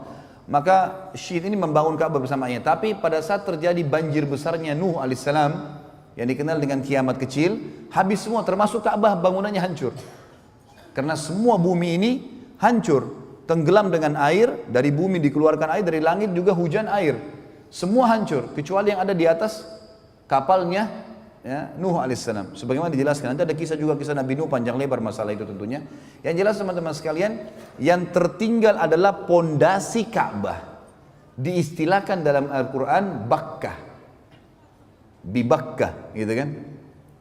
Maka Syith ini membangun Ka'bah bersama ayahnya. Tapi pada saat terjadi banjir besarnya Nuh alaihissalam, yang dikenal dengan kiamat kecil, habis semua termasuk Ka'bah, bangunannya hancur. Karena semua bumi ini hancur, tenggelam dengan air, dari bumi dikeluarkan air, dari langit juga hujan air. Semua hancur, kecuali yang ada di atas kapalnya ya, Nuh alaihissalam. Sebagaimana dijelaskan, nanti ada kisah Nabi Nuh panjang lebar masalah itu tentunya. Yang jelas teman-teman sekalian, yang tertinggal adalah pondasi Ka'bah. Diistilahkan dalam Al-Quran Bakkah. Bibakkah, gitu kan?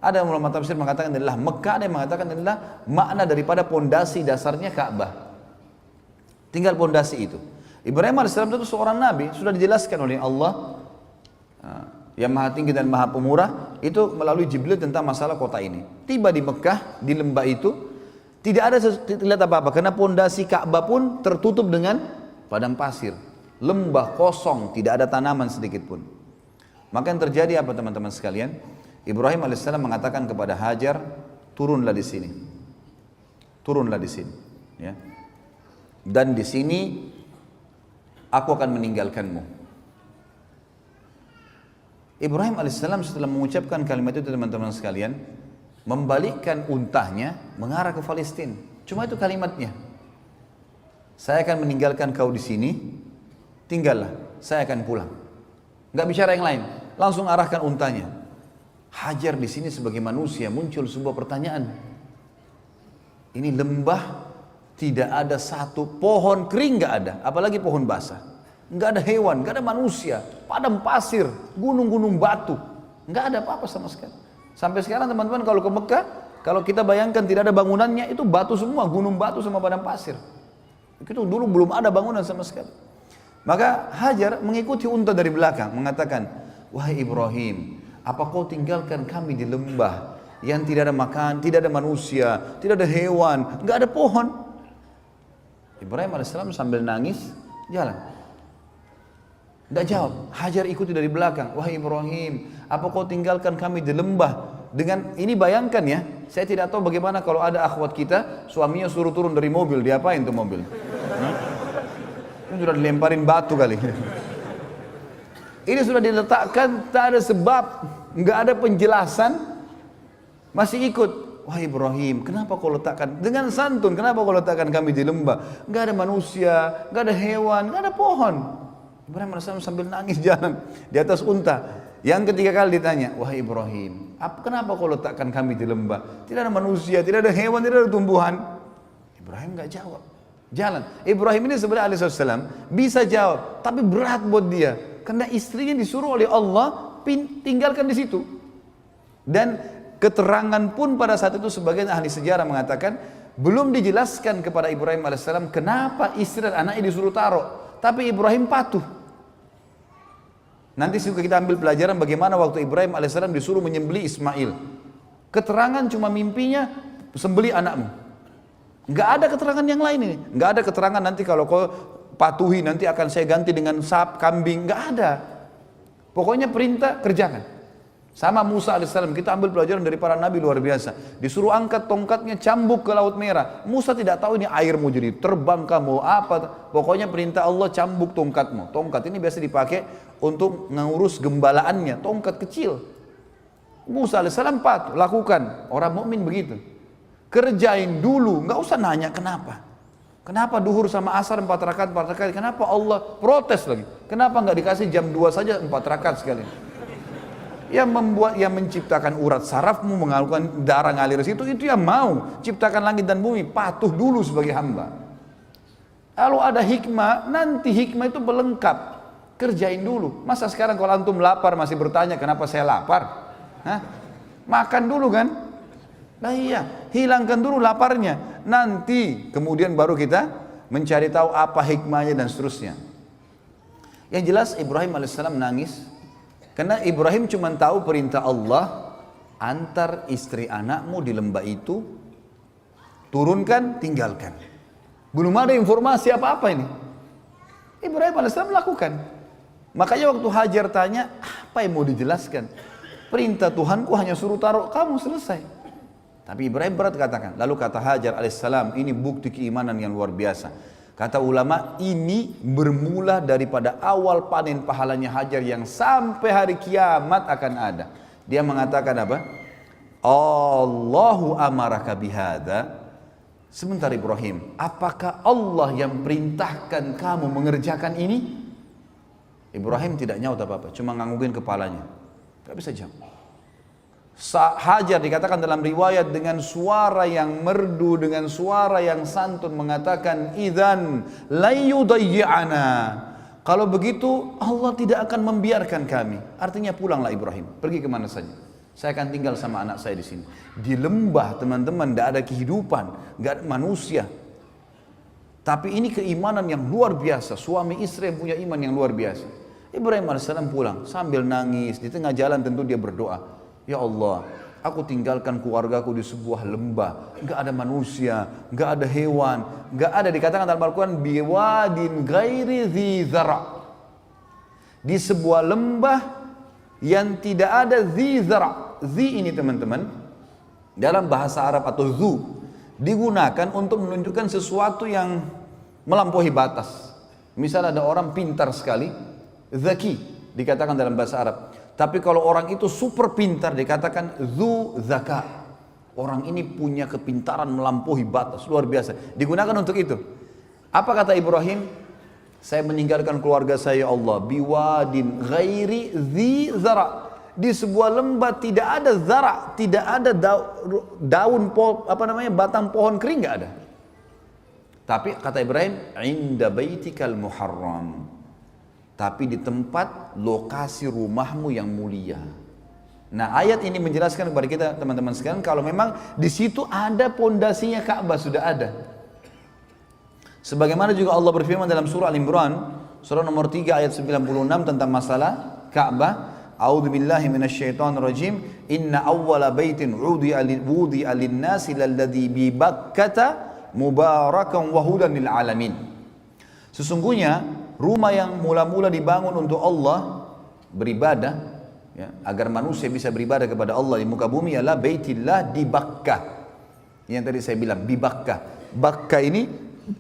Ada ulama tafsir mengatakan adalah Mekah, ada yang mengatakan adalah makna daripada pondasi dasarnya Ka'bah. Tinggal pondasi itu. Ibrahim AS itu seorang nabi, sudah dijelaskan oleh Allah yang maha tinggi dan maha pemurah, itu melalui Jibril tentang masalah kota ini. Tiba di Mekah, di lembah itu, tidak ada lihat apa-apa, karena pondasi Ka'bah pun tertutup dengan padang pasir, lembah kosong, tidak ada tanaman sedikit pun. Maka yang terjadi apa teman-teman sekalian? Ibrahim AS mengatakan kepada Hajar, turunlah di sini, turunlah di sini, ya. Dan di sini aku akan meninggalkanmu. Ibrahim AS setelah mengucapkan kalimat itu teman-teman sekalian, membalikkan untahnya mengarah ke Palestina. Cuma itu kalimatnya. saya akan meninggalkan kau di sini, tinggallah, saya akan pulang. Nggak bicara yang lain, langsung arahkan untanya. Hajar di sini sebagai manusia muncul sebuah pertanyaan. Ini lembah, tidak ada satu pohon kering, nggak ada, apalagi pohon basah. Nggak ada hewan, nggak ada manusia, padam pasir, gunung-gunung batu, nggak ada apa-apa sama sekali. Sampai sekarang teman-teman kalau ke Mekah, kalau kita bayangkan tidak ada bangunannya, itu batu semua, gunung batu sama padam pasir. Itu dulu belum ada bangunan sama sekali. Maka Hajar mengikuti unta dari belakang, mengatakan, wahai Ibrahim, apa kau tinggalkan kami di lembah yang tidak ada makan, tidak ada manusia, tidak ada hewan, nggak ada pohon? Ibrahim alaihissalam sambil nangis jalan. Nggak jawab. Hajar ikuti dari belakang. Wahai Ibrahim, apa kau tinggalkan kami di lembah? Dengan ini bayangkan ya, saya tidak tahu bagaimana kalau ada akhwat kita, suaminya suruh turun dari mobil, diapain tuh mobil? Ini sudah dilemparin batu kali. Ini sudah diletakkan, tak ada sebab, nggak ada penjelasan, masih ikut. Wahai Ibrahim, kenapa kau letakkan dengan santun? Kenapa kau letakkan kami di lembah? Nggak ada manusia, nggak ada hewan, nggak ada pohon. Ibrahim AS sambil nangis jalan di atas unta. Yang ketiga kali ditanya, wahai Ibrahim, kenapa kau letakkan kami di lembah? Tidak ada manusia, tidak ada hewan, tidak ada tumbuhan. Ibrahim nggak jawab. Jalan. Ibrahim ini sebenarnya alaihissalam bisa jawab, tapi berat buat dia. Karena istrinya disuruh oleh Allah tinggalkan di situ. Dan keterangan pun pada saat itu sebagian ahli sejarah mengatakan belum dijelaskan kepada Ibrahim alaihissalam kenapa istri dan anaknya disuruh taruh, tapi Ibrahim patuh. Nanti juga kita ambil pelajaran bagaimana waktu Ibrahim alaihissalam disuruh menyembelih Ismail. Keterangan cuma mimpinya sembelih anakmu. Nggak ada keterangan yang lain ini. Nggak ada keterangan nanti kalau kau patuhi nanti akan saya ganti dengan kambing. Nggak ada. Pokoknya perintah kerjakan. Sama Musa alaihissalam, kita ambil pelajaran dari para nabi luar biasa. Disuruh angkat tongkatnya, cambuk ke Laut Merah. Musa tidak tahu ini air mau jadi terbang kamu apa. Pokoknya perintah Allah, cambuk tongkatmu. Tongkat ini biasa dipakai untuk mengurus gembalaannya, tongkat kecil. Musa alaihissalam patuh, lakukan. Orang mukmin begitu. Kerjain dulu, nggak usah nanya kenapa. Kenapa duhur sama asar 4 rakaat, kenapa Allah protes lagi? Kenapa nggak dikasih jam 2 saja 4 rakaat sekali? Yang membuat, yang menciptakan urat sarafmu, mengalirkan darah ngalir situ, itu yang mau. Ciptakan langit dan bumi, patuh dulu sebagai hamba. Kalau ada hikmah, nanti hikmah itu pelengkap. Kerjain dulu. Masa sekarang kalau antum lapar masih bertanya kenapa saya lapar? Hah? Makan dulu kan? Nah iya, hilangkan dulu laparnya. Nanti kemudian baru kita mencari tahu apa hikmahnya dan seterusnya. Yang jelas Ibrahim alaihissalam nangis karena Ibrahim cuma tahu perintah Allah, antar istri anakmu di lembah itu, turunkan, tinggalkan. Belum ada informasi apa-apa ini. Ibrahim alaihissalam lakukan. Makanya waktu Hajar tanya, apa yang mau dijelaskan? Perintah Tuhanku hanya suruh taruh kamu, selesai. Tapi Ibrahim berat katakan. Lalu kata Hajar alaihissalam, ini bukti keimanan yang luar biasa. Kata ulama, ini bermula daripada awal panen pahalanya Hajar yang sampai hari kiamat akan ada. Dia mengatakan apa? Allahu amaraka bihada. Sebentar Ibrahim, apakah Allah yang perintahkan kamu mengerjakan ini? Ibrahim tidak nyaut apa-apa, cuma nganggungin kepalanya. Gak bisa jawab. Hajar dikatakan dalam riwayat dengan suara yang merdu, dengan suara yang santun mengatakan, idzan la yudayyi'ana. Kalau begitu Allah tidak akan membiarkan kami. Artinya pulanglah Ibrahim, pergi kemana saja. Saya akan tinggal sama anak saya di sini. Di lembah teman-teman, tidak ada kehidupan, tidak ada manusia. Tapi ini keimanan yang luar biasa. Suami istri yang punya iman yang luar biasa. Ibrahim alaihissalam pulang sambil nangis. Di tengah jalan tentu dia berdoa. Ya Allah, aku tinggalkan keluargaku di sebuah lembah, nggak ada manusia, nggak ada hewan, nggak ada, dikatakan dalam Al-Quran biwadin ghairi dzi zara', di sebuah lembah yang tidak ada dzi zara'. Dzi ini teman-teman dalam bahasa Arab atau zu digunakan untuk menunjukkan sesuatu yang melampaui batas. Misal ada orang pintar sekali, zaki dikatakan dalam bahasa Arab. Tapi kalau orang itu super pintar dikatakan zu zaka. Orang ini punya kepintaran melampaui batas, luar biasa. Digunakan untuk itu. Apa kata Ibrahim? Saya meninggalkan keluarga saya, ya Allah, biwadin ghairi dzi zara. Di sebuah lembah tidak ada zara, tidak ada batang pohon kering, nggak ada. Tapi kata Ibrahim, inda baitikal muharram. Tapi di tempat lokasi rumahmu yang mulia. Nah, ayat ini menjelaskan kepada kita teman-teman sekalian kalau memang di situ ada pondasinya Ka'bah, sudah ada. Sebagaimana juga Allah berfirman dalam surah Al-Imran, surah nomor 3 ayat 96 tentang masalah Ka'bah. A'udzu billahi minasyaitonir rajim. Inna awwala baitin wudi'a lin-nasi lalladzi bi Bakkah mubarakan wa hudan lil alamin. Sesungguhnya rumah yang mula-mula dibangun untuk Allah beribadah, ya, agar manusia bisa beribadah kepada Allah di muka bumi adalah Baitillah di Bakkah. Yang tadi saya bilang di Bakkah. Bakkah ini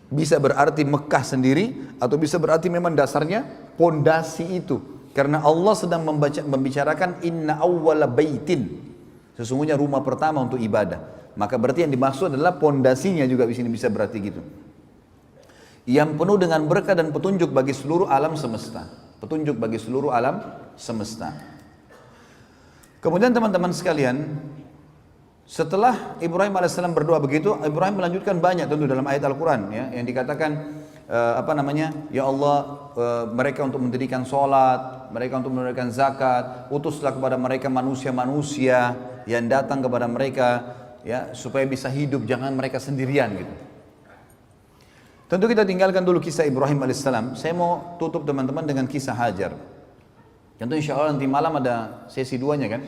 bisa berarti Mekah sendiri atau bisa berarti memang dasarnya pondasi itu. Karena Allah sedang membicarakan inna awwala baitin. Sesungguhnya rumah pertama untuk ibadah. Maka berarti yang dimaksud adalah pondasinya juga di sini bisa berarti gitu. Yang penuh dengan berkah dan petunjuk bagi seluruh alam semesta. Petunjuk bagi seluruh alam semesta. Kemudian teman-teman sekalian, setelah Ibrahim AS berdoa begitu, Ibrahim melanjutkan banyak tentu dalam ayat Al-Quran, ya, yang dikatakan ya Allah, mereka untuk mendirikan sholat, mereka untuk menunaikan zakat, utuslah kepada mereka manusia-manusia yang datang kepada mereka, ya, supaya bisa hidup, jangan mereka sendirian gitu. Tentu kita tinggalkan dulu kisah Ibrahim alaihissalam. Saya mau tutup teman-teman dengan kisah Hajar. Tentu insya Allah nanti malam ada sesi 2-nya kan.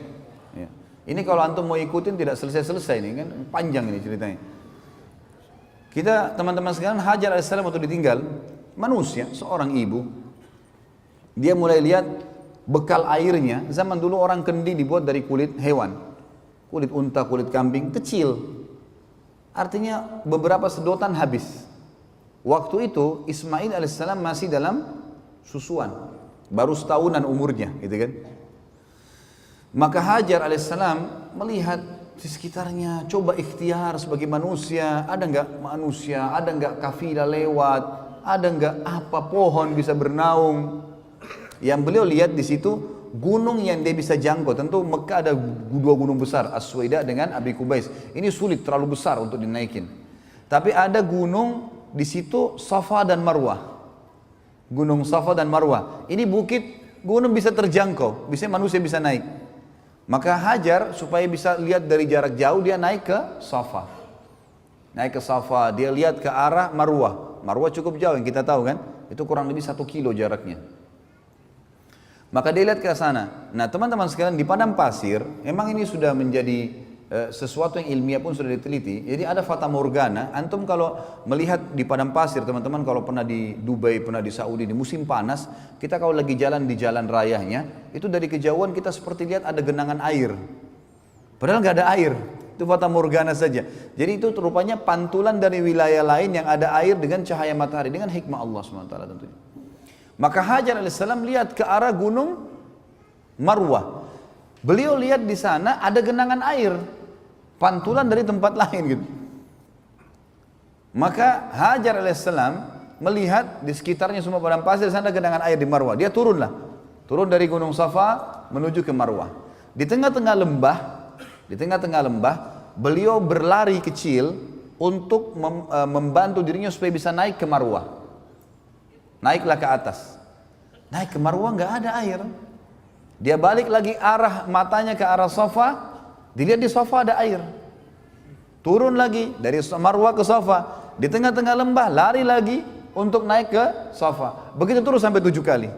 Ya. Ini kalau antum mau ikutin tidak selesai-selesai nih kan, panjang ini ceritanya. Kita teman-teman sekalian, Hajar alaihissalam waktu ditinggal, manusia, seorang ibu, dia mulai lihat bekal airnya. Zaman dulu orang kendi dibuat dari kulit hewan, kulit unta, kulit kambing, kecil. Artinya beberapa sedotan habis. Waktu itu Ismail alaihissalam masih dalam susuan, baru setahunan umurnya, gitu kan. Maka Hajar alaihissalam melihat di sekitarnya, coba ikhtiar sebagai manusia, ada enggak kafilah lewat, ada enggak apa pohon bisa bernaung. Yang beliau lihat di situ gunung yang dia bisa jangkau. Tentu Mekah ada 2 gunung besar, As-Suwaidah dengan Abi Qubais. Ini sulit, terlalu besar untuk dinaikin. Tapi ada gunung di situ, Safa dan Marwah. Gunung Safa dan Marwah. Ini bukit, gunung bisa terjangkau, bisa manusia bisa naik. Maka Hajar supaya bisa lihat dari jarak jauh, dia naik ke Safa. Naik ke Safa, dia lihat ke arah Marwah. Marwah cukup jauh yang kita tahu kan, itu kurang lebih 1 kilo jaraknya. Maka dia lihat ke sana. Nah teman-teman sekalian, di padang pasir, memang ini sudah menjadi sesuatu yang ilmiah pun sudah diteliti. Jadi ada fata morgana. Antum kalau melihat di padang pasir, teman-teman kalau pernah di Dubai, pernah di Saudi, di musim panas, kita kalau lagi jalan di jalan rayanya, itu dari kejauhan kita seperti lihat ada genangan air. Padahal nggak ada air. Itu fata morgana saja. Jadi itu rupanya pantulan dari wilayah lain yang ada air dengan cahaya matahari, dengan hikmah Allah SWT tentunya. Maka Hajar alaihissalam lihat ke arah gunung Marwah. Beliau lihat di sana ada genangan air, pantulan dari tempat lain gitu. Maka Hajar alaihissalam melihat di sekitarnya semua padang pasir, sana ada genangan air di Marwah. Dia turun dari gunung Safa menuju ke Marwah. Di tengah-tengah lembah, beliau berlari kecil untuk membantu dirinya supaya bisa naik ke Marwah. Naiklah ke atas. Naik ke Marwah nggak ada air. Dia balik lagi arah matanya ke arah Safa, dilihat di Safa ada air. Turun lagi dari Marwah ke Safa, di tengah-tengah lembah lari lagi untuk naik ke Safa. Begitu terus sampai 7 kali.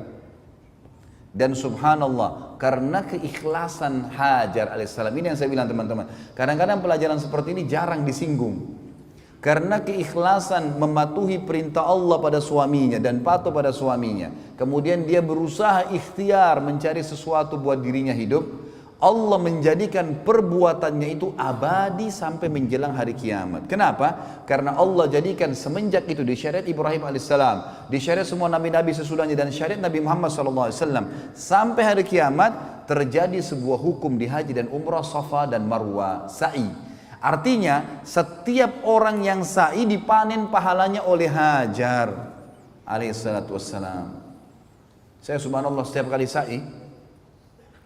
Dan subhanallah, karena keikhlasan Hajar alaihissalam, ini yang saya bilang teman-teman, kadang-kadang pelajaran seperti ini jarang disinggung. Karena keikhlasan mematuhi perintah Allah pada suaminya dan patuh pada suaminya, kemudian dia berusaha ikhtiar mencari sesuatu buat dirinya hidup, Allah menjadikan perbuatannya itu abadi sampai menjelang hari kiamat. Kenapa? Karena Allah jadikan semenjak itu di syariat Ibrahim alaihissalam, di syariat semua nabi-nabi sesudahnya, dan syariat Nabi Muhammad SAW, sampai hari kiamat terjadi sebuah hukum di haji dan umrah, Safa dan Marwah, sa'i. Artinya setiap orang yang sa'i dipanen pahalanya oleh Hajar alaihissalatu wassalam. Saya subhanallah setiap kali sa'i,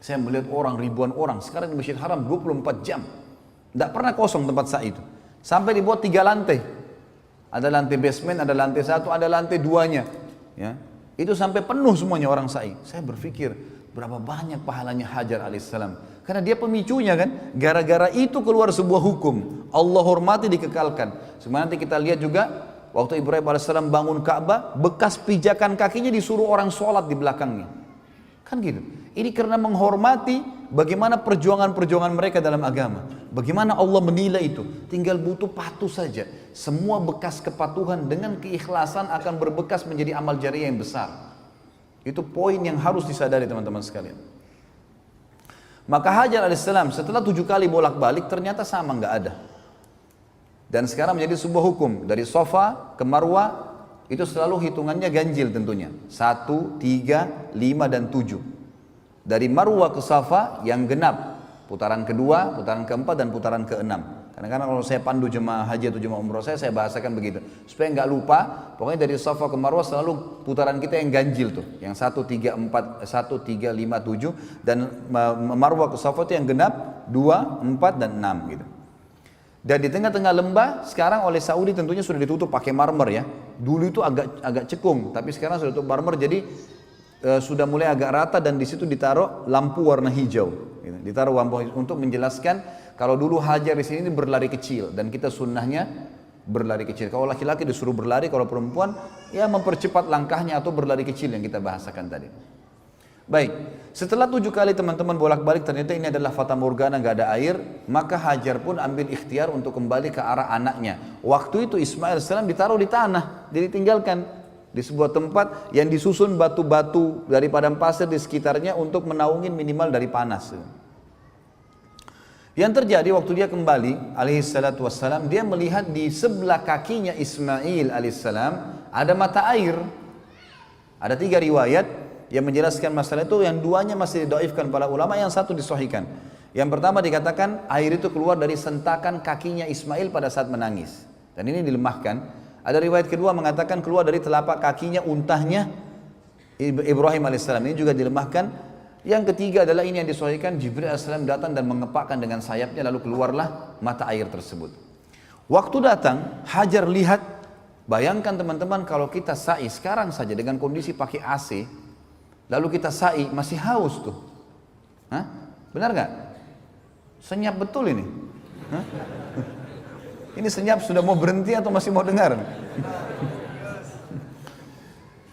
saya melihat orang, ribuan orang. Sekarang di Masjid Haram 24 jam. Tidak pernah kosong tempat sa'i itu. Sampai dibuat 3 lantai. Ada lantai basement, ada lantai 1, ada lantai 2-nya. Ya. Itu sampai penuh semuanya orang sa'i. Saya berpikir, berapa banyak pahalanya Hajar alaihissalam. Karena dia pemicunya kan. Gara-gara itu keluar sebuah hukum. Allah hormati, dikekalkan. Sebenarnya nanti kita lihat juga, waktu Ibrahim alaihissalam bangun Ka'bah, bekas pijakan kakinya disuruh orang sholat di belakangnya. Kan gitu. Ini karena menghormati bagaimana perjuangan-perjuangan mereka dalam agama. Bagaimana Allah menilai itu. Tinggal butuh patuh saja. Semua bekas kepatuhan dengan keikhlasan akan berbekas menjadi amal jariah yang besar. Itu poin yang harus disadari teman-teman sekalian. Maka Hajar alaihissalam setelah 7 kali bolak-balik ternyata sama, nggak ada. Dan sekarang menjadi sebuah hukum. Dari Safa ke Marwah itu selalu hitungannya ganjil tentunya. 1, 3, 5 dan 7. Dari Marwah ke Safa yang genap, putaran kedua, putaran keempat dan putaran keenam. Karena kalau saya pandu jemaah haji atau jemaah umroh saya bahasakan begitu supaya nggak lupa. Pokoknya dari Safa ke Marwah selalu putaran kita yang ganjil tuh, yang 1, 3, 4, 1, 3, 5, 7 dan Marwah ke Safa itu yang genap 2, 4 dan 6 gitu. Dan di tengah-tengah lembah sekarang oleh Saudi tentunya sudah ditutup pakai marmer ya. Dulu itu agak cekung, tapi sekarang sudah tutup marmer jadi sudah mulai agak rata dan di situ ditaruh lampu warna hijau, gitu. Ditaruh lampu untuk menjelaskan kalau dulu Hajar di sini berlari kecil dan kita sunnahnya berlari kecil. Kalau laki-laki disuruh berlari, kalau perempuan ya mempercepat langkahnya atau berlari kecil yang kita bahasakan tadi. Baik, setelah 7 kali teman-teman bolak-balik ternyata ini adalah fata morgana, nggak ada air, maka Hajar pun ambil ikhtiar untuk kembali ke arah anaknya. Waktu itu Ismail AS ditaruh di tanah, jadi tinggalkan di sebuah tempat yang disusun batu-batu dari padang pasir di sekitarnya untuk menaungin minimal dari panas. Yang terjadi waktu dia kembali alaihissalatu wassalam, dia melihat di sebelah kakinya Ismail alaihissalam ada mata air. Ada 3 riwayat yang menjelaskan masalah itu, yang 2-nya masih didoifkan para ulama, yang 1 disahihkan. Yang pertama dikatakan air itu keluar dari sentakan kakinya Ismail pada saat menangis, dan ini dilemahkan. Ada riwayat kedua mengatakan keluar dari telapak kakinya untahnya Ibrahim alaihissalam, ini juga dilemahkan. Yang ketiga adalah ini yang disahihkan, Jibril alaihissalam datang dan mengepakkan dengan sayapnya lalu keluarlah mata air tersebut. Waktu datang Hajar lihat, bayangkan teman-teman kalau kita sa'i sekarang saja dengan kondisi pakai AC, lalu kita sa'i masih haus tuh. Hah? Benar gak? Senyap betul ini. Hah? Ini senyap sudah mau berhenti atau masih mau dengar?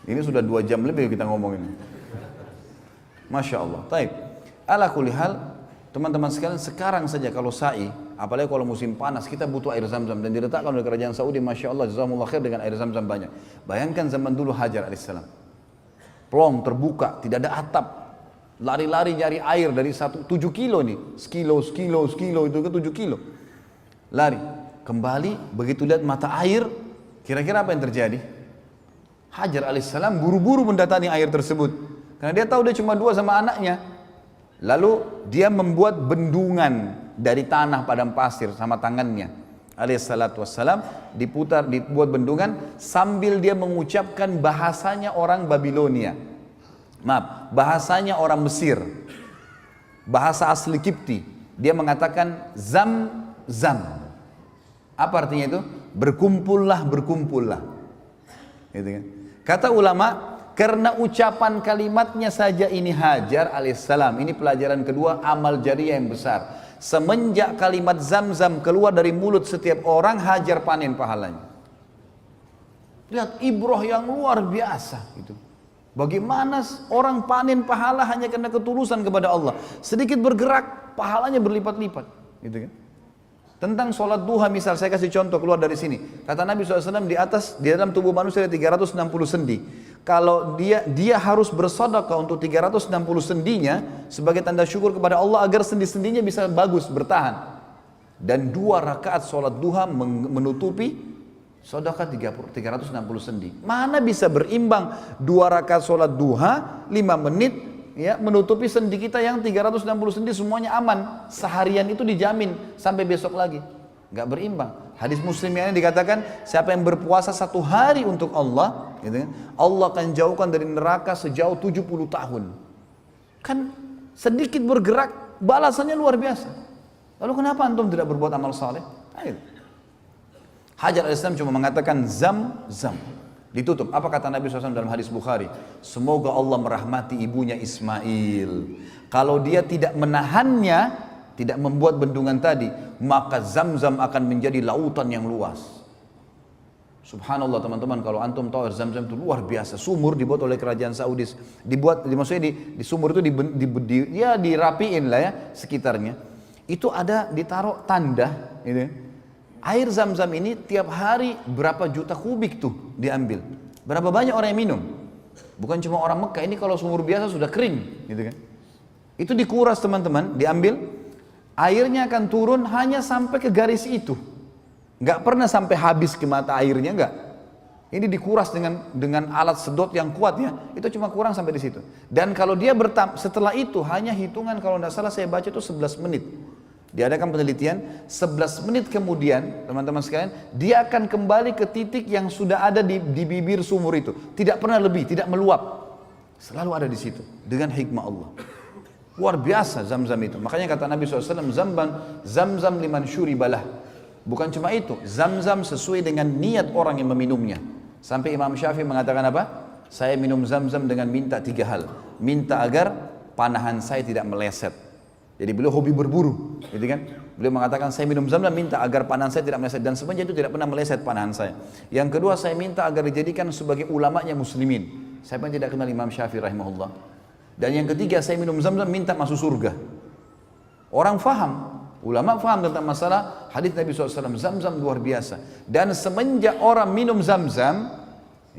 Ini sudah 2 jam lebih kita ngomong ini. Masya Allah. Taib. Ala kulli hal, teman-teman sekalian sekarang saja kalau sa'i, apalagi kalau musim panas kita butuh air zam-zam dan diletakkan oleh kerajaan Saudi, Masya Allah, jazakumullah khair, dengan air zam-zam banyak. Bayangkan zaman dulu Hajar alaihissalam, plong terbuka, tidak ada atap, lari-lari nyari air dari 7 kilo nih, sekilo itu ke 7 kilo, lari. Kembali begitu lihat mata air, kira-kira apa yang terjadi? Hajar alaihissalam buru-buru mendatangi air tersebut karena dia tahu dia cuma 2 sama anaknya. Lalu dia membuat bendungan dari tanah padang pasir sama tangannya alaihissalatu wassalam, dibuat bendungan sambil dia mengucapkan bahasanya orang Babilonia, bahasanya orang Mesir, bahasa asli Kipti. Dia mengatakan zam. Apa artinya itu? Berkumpullah. Gitu kan? Kata ulama, karena ucapan kalimatnya saja ini Hajar alaihissalam, ini pelajaran kedua amal jariah yang besar. Semenjak kalimat zam-zam keluar dari mulut setiap orang, Hajar panen pahalanya. Lihat ibrah yang luar biasa itu. Bagaimana orang panen pahala hanya karena ketulusan kepada Allah. Sedikit bergerak, pahalanya berlipat-lipat. Gitu kan? Tentang sholat duha misal, saya kasih contoh keluar dari sini. Kata Nabi SAW, di dalam tubuh manusia ada 360 sendi. Kalau dia harus bersedekah untuk 360 sendinya sebagai tanda syukur kepada Allah agar sendi-sendinya bisa bagus, bertahan. Dan 2 rakaat sholat duha menutupi sedekah 360 sendi. Mana bisa berimbang 2 rakaat sholat duha 5 menit ya, menutupi sendi kita yang 360 sendi semuanya aman. Seharian itu dijamin sampai besok lagi. nggak berimbang. Hadis Muslim yang ini dikatakan siapa yang berpuasa 1 hari untuk Allah, gitu kan, Allah akan jauhkan dari neraka sejauh 70 tahun. Kan sedikit bergerak, balasannya luar biasa. Lalu kenapa antum tidak berbuat amal saleh? Ayo. Hajar al-Islam cuma mengatakan zam-zam. Ditutup. Apa kata Nabi SAW dalam hadis Bukhari? Semoga Allah merahmati ibunya Ismail. Kalau dia tidak menahannya, tidak membuat bendungan tadi, maka zam-zam akan menjadi lautan yang luas. Subhanallah teman-teman, kalau antum tahu zam-zam itu luar biasa. Sumur dibuat oleh kerajaan Saudi. Maksudnya di sumur itu ya dirapiin lah ya sekitarnya. Itu ada ditaruh tanda, gitu. Air zam-zam ini tiap hari berapa juta kubik tuh diambil. Berapa banyak orang yang minum. Bukan cuma orang Mekah, ini kalau sumur biasa sudah kering, gitu kan. Itu dikuras teman-teman, diambil. Airnya akan turun hanya sampai ke garis itu. Nggak pernah sampai habis ke mata airnya, nggak. Ini dikuras dengan alat sedot yang kuat ya. Itu cuma kurang sampai di situ. Dan kalau dia setelah itu hanya hitungan kalau tidak salah saya baca itu 11 menit. Diadakan penelitian 11 menit kemudian teman-teman sekalian dia akan kembali ke titik yang sudah ada di bibir sumur itu, tidak pernah lebih, tidak meluap, selalu ada di situ dengan hikmah Allah. Luar biasa zam-zam itu. Makanya kata Nabi SAW, zam-zam liman syuribalah. Bukan cuma itu, zam-zam sesuai dengan niat orang yang meminumnya. Sampai Imam Syafi'i mengatakan apa? Saya minum zam-zam dengan minta 3 hal. Minta agar panahan saya tidak meleset. Jadi beliau hobi berburu, gitu kan? Beliau mengatakan saya minum zam-zam minta agar panahan saya tidak meleset, dan sebenarnya itu tidak pernah meleset panahan saya. Yang kedua saya minta agar dijadikan sebagai ulamanya muslimin. Saya pun tidak kenal Imam Syafi'i rahimahullah. Dan yang ketiga saya minum zam-zam minta masuk surga. Orang faham, ulama faham tentang masalah hadis Nabi SAW. Zam-zam luar biasa. Dan semenjak orang minum zam-zam,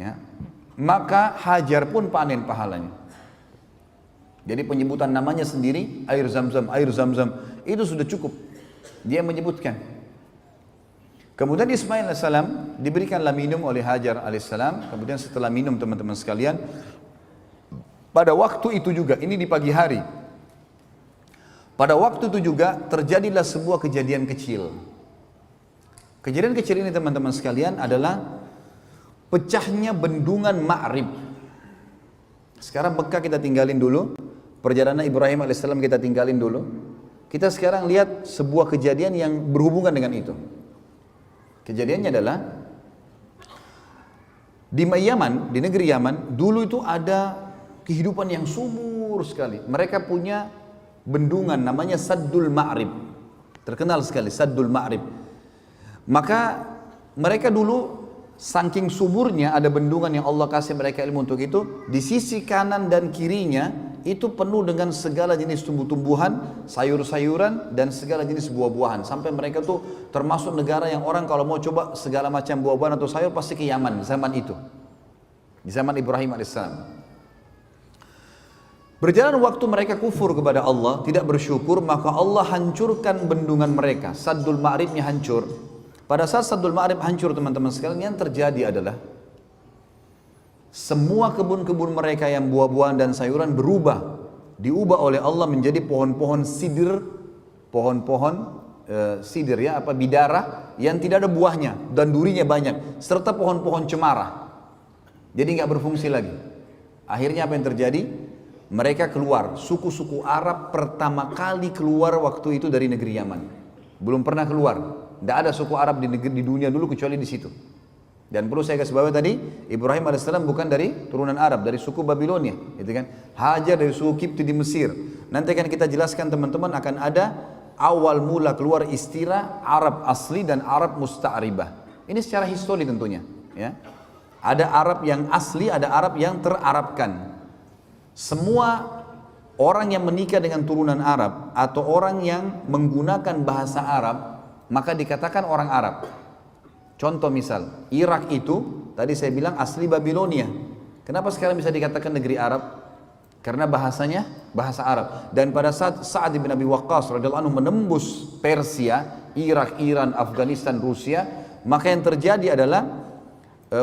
ya, maka Hajar pun panen pahalanya. Jadi penyebutan namanya sendiri air zam-zam itu sudah cukup. Dia menyebutkan. Kemudian Ismail alaihissalam diberikanlah minum oleh Hajar alaihissalam. Kemudian setelah minum teman-teman sekalian, pada waktu itu juga, ini di pagi hari, pada waktu itu juga terjadilah sebuah kejadian kecil. Kejadian kecil ini teman-teman sekalian adalah pecahnya bendungan Ma'rib. Sekarang Mekah kita tinggalin dulu, perjalanan Ibrahim alaihissalam kita tinggalin dulu. Kita sekarang lihat sebuah kejadian yang berhubungan dengan itu. Kejadiannya adalah di Yaman, di negeri Yaman, dulu itu ada kehidupan yang subur sekali. Mereka punya bendungan namanya Saddul Ma'rib. Terkenal sekali Saddul Ma'rib. Maka mereka dulu saking suburnya ada bendungan yang Allah kasih mereka ilmu untuk itu. Di sisi kanan dan kirinya itu penuh dengan segala jenis tumbuh-tumbuhan, sayur-sayuran dan segala jenis buah-buahan. Sampai mereka tuh termasuk negara yang orang kalau mau coba segala macam buah-buahan atau sayur pasti ke Yaman zaman itu. Di zaman Ibrahim alaihissalam. Berjalan waktu mereka kufur kepada Allah, tidak bersyukur, maka Allah hancurkan bendungan mereka. Saddul Ma'ribnya hancur. Pada saat Saddul Ma'rib hancur teman-teman sekalian, yang terjadi adalah semua kebun-kebun mereka yang buah-buahan dan sayuran diubah oleh Allah menjadi pohon-pohon sidir, sidir ya, bidara yang tidak ada buahnya dan durinya banyak, serta pohon-pohon cemara. Jadi nggak berfungsi lagi. Akhirnya apa yang terjadi? Mereka keluar, suku-suku Arab pertama kali keluar waktu itu dari negeri Yaman. Belum pernah keluar. Tidak ada suku Arab di dunia dulu kecuali di situ. Dan perlu saya kasih bawahi tadi, Ibrahim alaihissalam bukan dari turunan Arab, dari suku Babilonia, gitu kan? Hajar dari suku Kipti di Mesir. Nanti akan kita jelaskan teman-teman, akan ada awal mula keluar istilah Arab asli dan Arab musta'ribah. Ini secara histori tentunya, ya. Ada Arab yang asli, ada Arab yang terarabkan. Semua orang yang menikah dengan turunan Arab atau orang yang menggunakan bahasa Arab, maka dikatakan orang Arab. Contoh misal, Irak itu tadi saya bilang asli Babilonia. Kenapa sekarang bisa dikatakan negeri Arab? Karena bahasanya bahasa Arab. Dan pada saat Sa'ad bin Abi Waqqas radhiyallahu anhu menembus Persia, Irak, Iran, Afghanistan, Rusia, maka yang terjadi adalah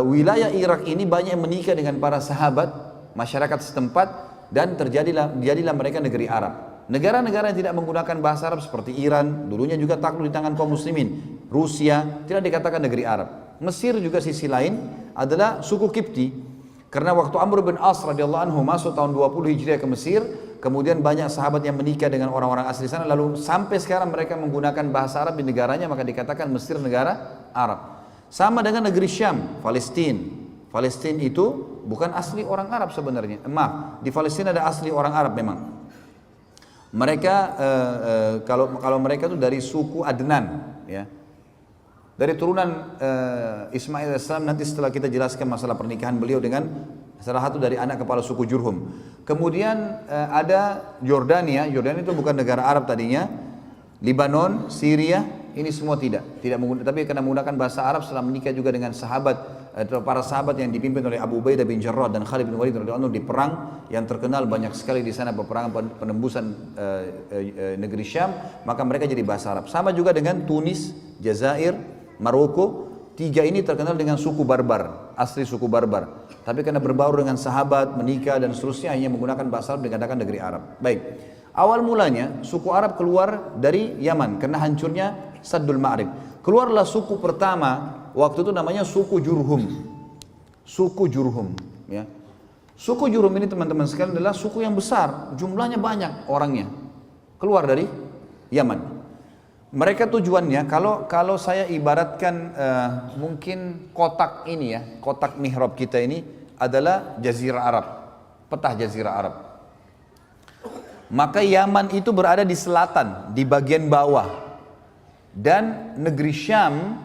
wilayah Irak ini banyak yang menikah dengan para sahabat, masyarakat setempat, dan jadilah mereka negeri Arab. Negara-negara yang tidak menggunakan bahasa Arab seperti Iran, dulunya juga takluk di tangan kaum muslimin. Rusia, tidak dikatakan negeri Arab. Mesir juga sisi lain adalah suku Kipti. Karena waktu Amr bin As radhiyallahu anhu masuk tahun 20 Hijriah ke Mesir, kemudian banyak sahabat yang menikah dengan orang-orang asli sana, lalu sampai sekarang mereka menggunakan bahasa Arab di negaranya, maka dikatakan Mesir negara Arab. Sama dengan negeri Syam, Palestina. Palestina itu bukan asli orang Arab sebenarnya. Maaf, di Palestina ada asli orang Arab memang. Mereka kalau mereka itu dari suku Adnan, ya. Dari turunan Ismail AS, nanti setelah kita jelaskan masalah pernikahan beliau dengan salah satu dari anak kepala suku Jurhum. Kemudian ada Yordania, Yordania itu bukan negara Arab tadinya. Libanon, Syria, ini semua tidak menggunakan, tapi karena menggunakan bahasa Arab setelah menikah juga dengan sahabat atau para sahabat yang dipimpin oleh Abu Ubaidah bin Jarrah dan Khalid bin Walid radhiyallahu anhu di perang yang terkenal banyak sekali di sana, peperangan penembusan negeri Syam, maka mereka jadi bahasa Arab. Sama juga dengan Tunis, Jazair, Maroko, tiga ini terkenal dengan suku Barbar, asli suku Barbar. Tapi karena berbaur dengan sahabat, menikah dan seterusnya, hanya menggunakan bahasa Arab dikatakan negeri Arab. Baik, awal mulanya suku Arab keluar dari Yaman karena hancurnya Saddul Ma'rib. Keluarlah suku pertama, waktu itu namanya suku Jurhum. Suku Jurhum, ya. Suku Jurhum ini teman-teman sekalian adalah suku yang besar, jumlahnya banyak orangnya. Keluar dari Yaman. Mereka tujuannya, kalau saya ibaratkan mungkin kotak ini ya, kotak mihrab kita ini adalah Jazirah Arab, peta Jazirah Arab. Maka Yaman itu berada di selatan, di bagian bawah. Dan negeri Syam,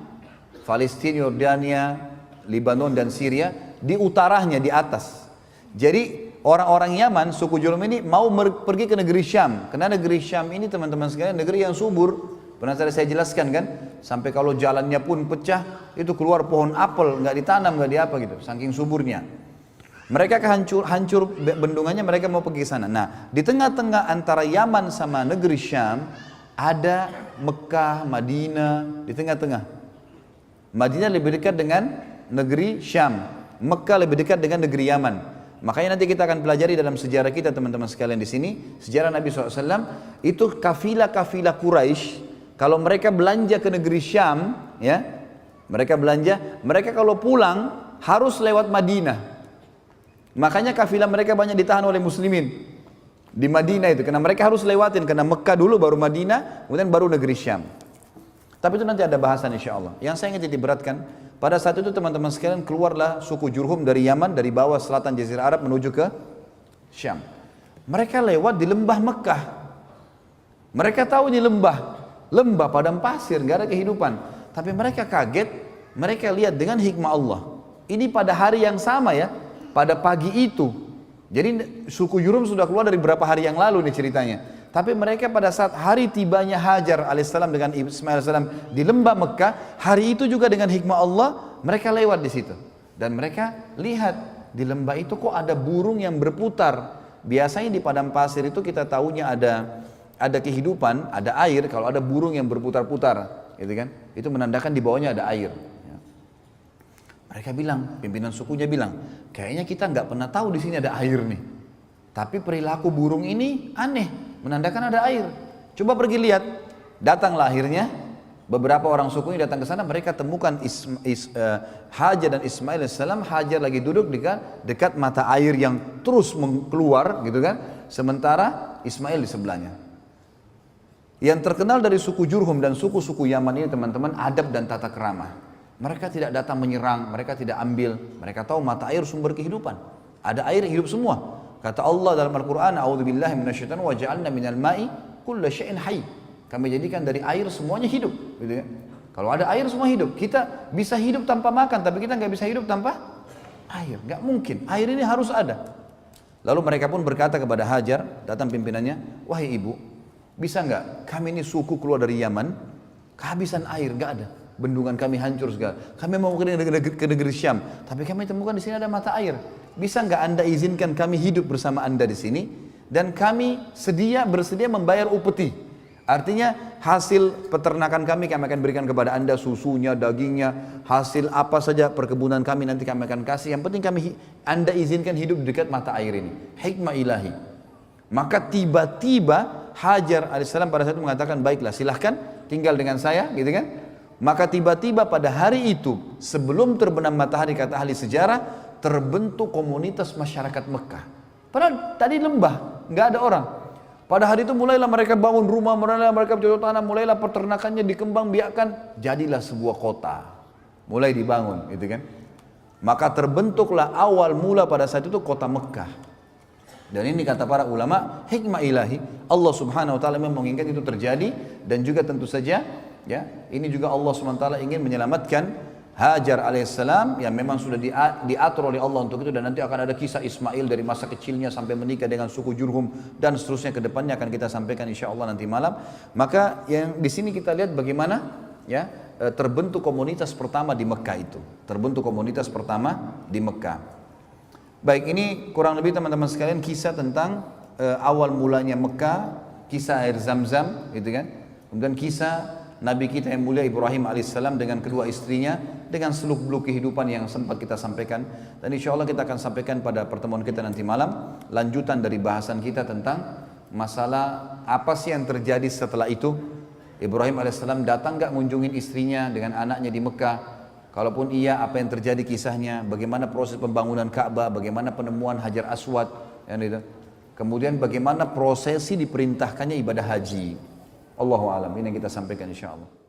Palestina, Yordania, Libanon dan Syria di utaranya, di atas. Jadi orang-orang Yaman, suku Jurhum ini mau pergi ke negeri Syam. Karena negeri Syam ini teman-teman sekalian negeri yang subur. Pernah saya jelaskan kan, sampai kalau jalannya pun pecah, itu keluar pohon apel, nggak ditanam, nggak diapa gitu, saking suburnya. Mereka hancur bendungannya, mereka mau pergi ke sana. Nah, di tengah-tengah antara Yaman sama negeri Syam, ada Mekah, Madinah, di tengah-tengah. Madinah lebih dekat dengan negeri Syam, Mekah lebih dekat dengan negeri Yaman. Makanya nanti kita akan pelajari dalam sejarah kita teman-teman sekalian di sini, sejarah Nabi SAW, itu kafilah-kafilah Quraisy. Kalau mereka belanja ke negeri Syam, ya, mereka kalau pulang harus lewat Madinah. Makanya kafilah mereka banyak ditahan oleh muslimin di Madinah itu, karena mereka harus lewatin, karena Mekah dulu baru Madinah, kemudian baru negeri Syam. Tapi itu nanti ada bahasan insya Allah. Yang saya ingin diberatkan, pada saat itu teman-teman sekalian keluarlah suku Jurhum dari Yaman, dari bawah selatan Jazirah Arab menuju ke Syam. Mereka lewat di lembah Mekah. Mereka tahu ini lembah padang pasir, nggak ada kehidupan. Tapi mereka kaget, mereka lihat dengan hikmah Allah. Ini pada hari yang sama ya, pada pagi itu. Jadi suku Jurhum sudah keluar dari beberapa hari yang lalu nih ceritanya. Tapi mereka pada saat hari tibanya Hajar alaihissalam dengan Ismail alaihissalam di lembah Mekah, hari itu juga dengan hikmah Allah, mereka lewat di situ. Dan mereka lihat di lembah itu kok ada burung yang berputar. Biasanya di padang pasir itu kita tahunya ada kehidupan, ada air, kalau ada burung yang berputar-putar, gitu kan? Itu menandakan di bawahnya ada air. Ya. Mereka bilang, pimpinan sukunya bilang, kayaknya kita nggak pernah tahu di sini ada air nih. Tapi perilaku burung ini aneh, menandakan ada air. Coba pergi lihat. Datanglah akhirnya, beberapa orang suku ini datang ke sana, mereka temukan Hajar dan Ismail alaihissalam. Hajar lagi duduk dekat mata air yang terus keluar, gitu kan? Sementara Ismail di sebelahnya. Yang terkenal dari suku Jurhum dan suku-suku Yaman ini teman-teman, adab dan tata kerama. Mereka tidak datang menyerang, mereka tidak ambil. Mereka tahu mata air sumber kehidupan. Ada air hidup semua. Kata Allah dalam Al-Quran, A'udzubillahi minasyaitonir wa ja'alna minal ma'i kulla syai'in hayy. Kami jadikan dari air semuanya hidup. Gitu ya. Kalau ada air semua hidup. Kita bisa hidup tanpa makan, tapi kita nggak bisa hidup tanpa air. Nggak mungkin. Air ini harus ada. Lalu mereka pun berkata kepada Hajar, datang pimpinannya, wahai ibu, bisa nggak kami ini suku keluar dari Yaman, kehabisan air, nggak ada, bendungan kami hancur segala, kami mau ke negeri Syam, tapi kami temukan di sini ada mata air, bisa nggak anda izinkan kami hidup bersama anda di sini, dan kami bersedia membayar upeti, artinya hasil peternakan kami akan berikan kepada anda, susunya, dagingnya, hasil apa saja perkebunan kami nanti kami akan kasih, yang penting anda izinkan hidup di dekat mata air ini, hikmah ilahi. Maka tiba-tiba Hajar alaihissalam pada saat itu mengatakan, baiklah silahkan tinggal dengan saya, gitu kan. Maka tiba-tiba pada hari itu, sebelum terbenam matahari kata ahli sejarah, terbentuk komunitas masyarakat Mekah. Padahal tadi lembah, nggak ada orang. Pada hari itu mulailah mereka bangun rumah, mulailah mereka bercocok tanam, mulailah peternakannya dikembangbiakkan, jadilah sebuah kota. Mulai dibangun, gitu kan. Maka terbentuklah awal mula pada saat itu kota Mekah. Dan ini kata para ulama, hikmah ilahi, Allah subhanahu wa ta'ala memang menginginkan itu terjadi. Dan juga tentu saja, ya, ini juga Allah subhanahu wa ta'ala ingin menyelamatkan Hajar alaihissalam yang memang sudah diatur oleh Allah untuk itu, dan nanti akan ada kisah Ismail dari masa kecilnya sampai menikah dengan suku Jurhum dan seterusnya, ke depannya akan kita sampaikan insyaallah nanti malam. Maka yang di sini kita lihat bagaimana ya terbentuk komunitas pertama di Mekah itu. Terbentuk komunitas pertama di Mekah. Baik, ini kurang lebih teman-teman sekalian kisah tentang awal mulanya Mekah, kisah air Zam-Zam gitu kan. Kemudian kisah Nabi kita yang mulia Ibrahim alaihissalam dengan kedua istrinya, dengan seluk-beluk kehidupan yang sempat kita sampaikan. Dan insya Allah kita akan sampaikan pada pertemuan kita nanti malam, lanjutan dari bahasan kita tentang masalah apa sih yang terjadi setelah itu. Ibrahim alaihissalam datang gak ngunjungin istrinya dengan anaknya di Mekah? Kalaupun iya, apa yang terjadi kisahnya? Bagaimana proses pembangunan Ka'bah? Bagaimana penemuan Hajar Aswad? Kemudian bagaimana prosesi diperintahkannya ibadah haji? Allahu a'lam. Ini yang kita sampaikan insyaallah.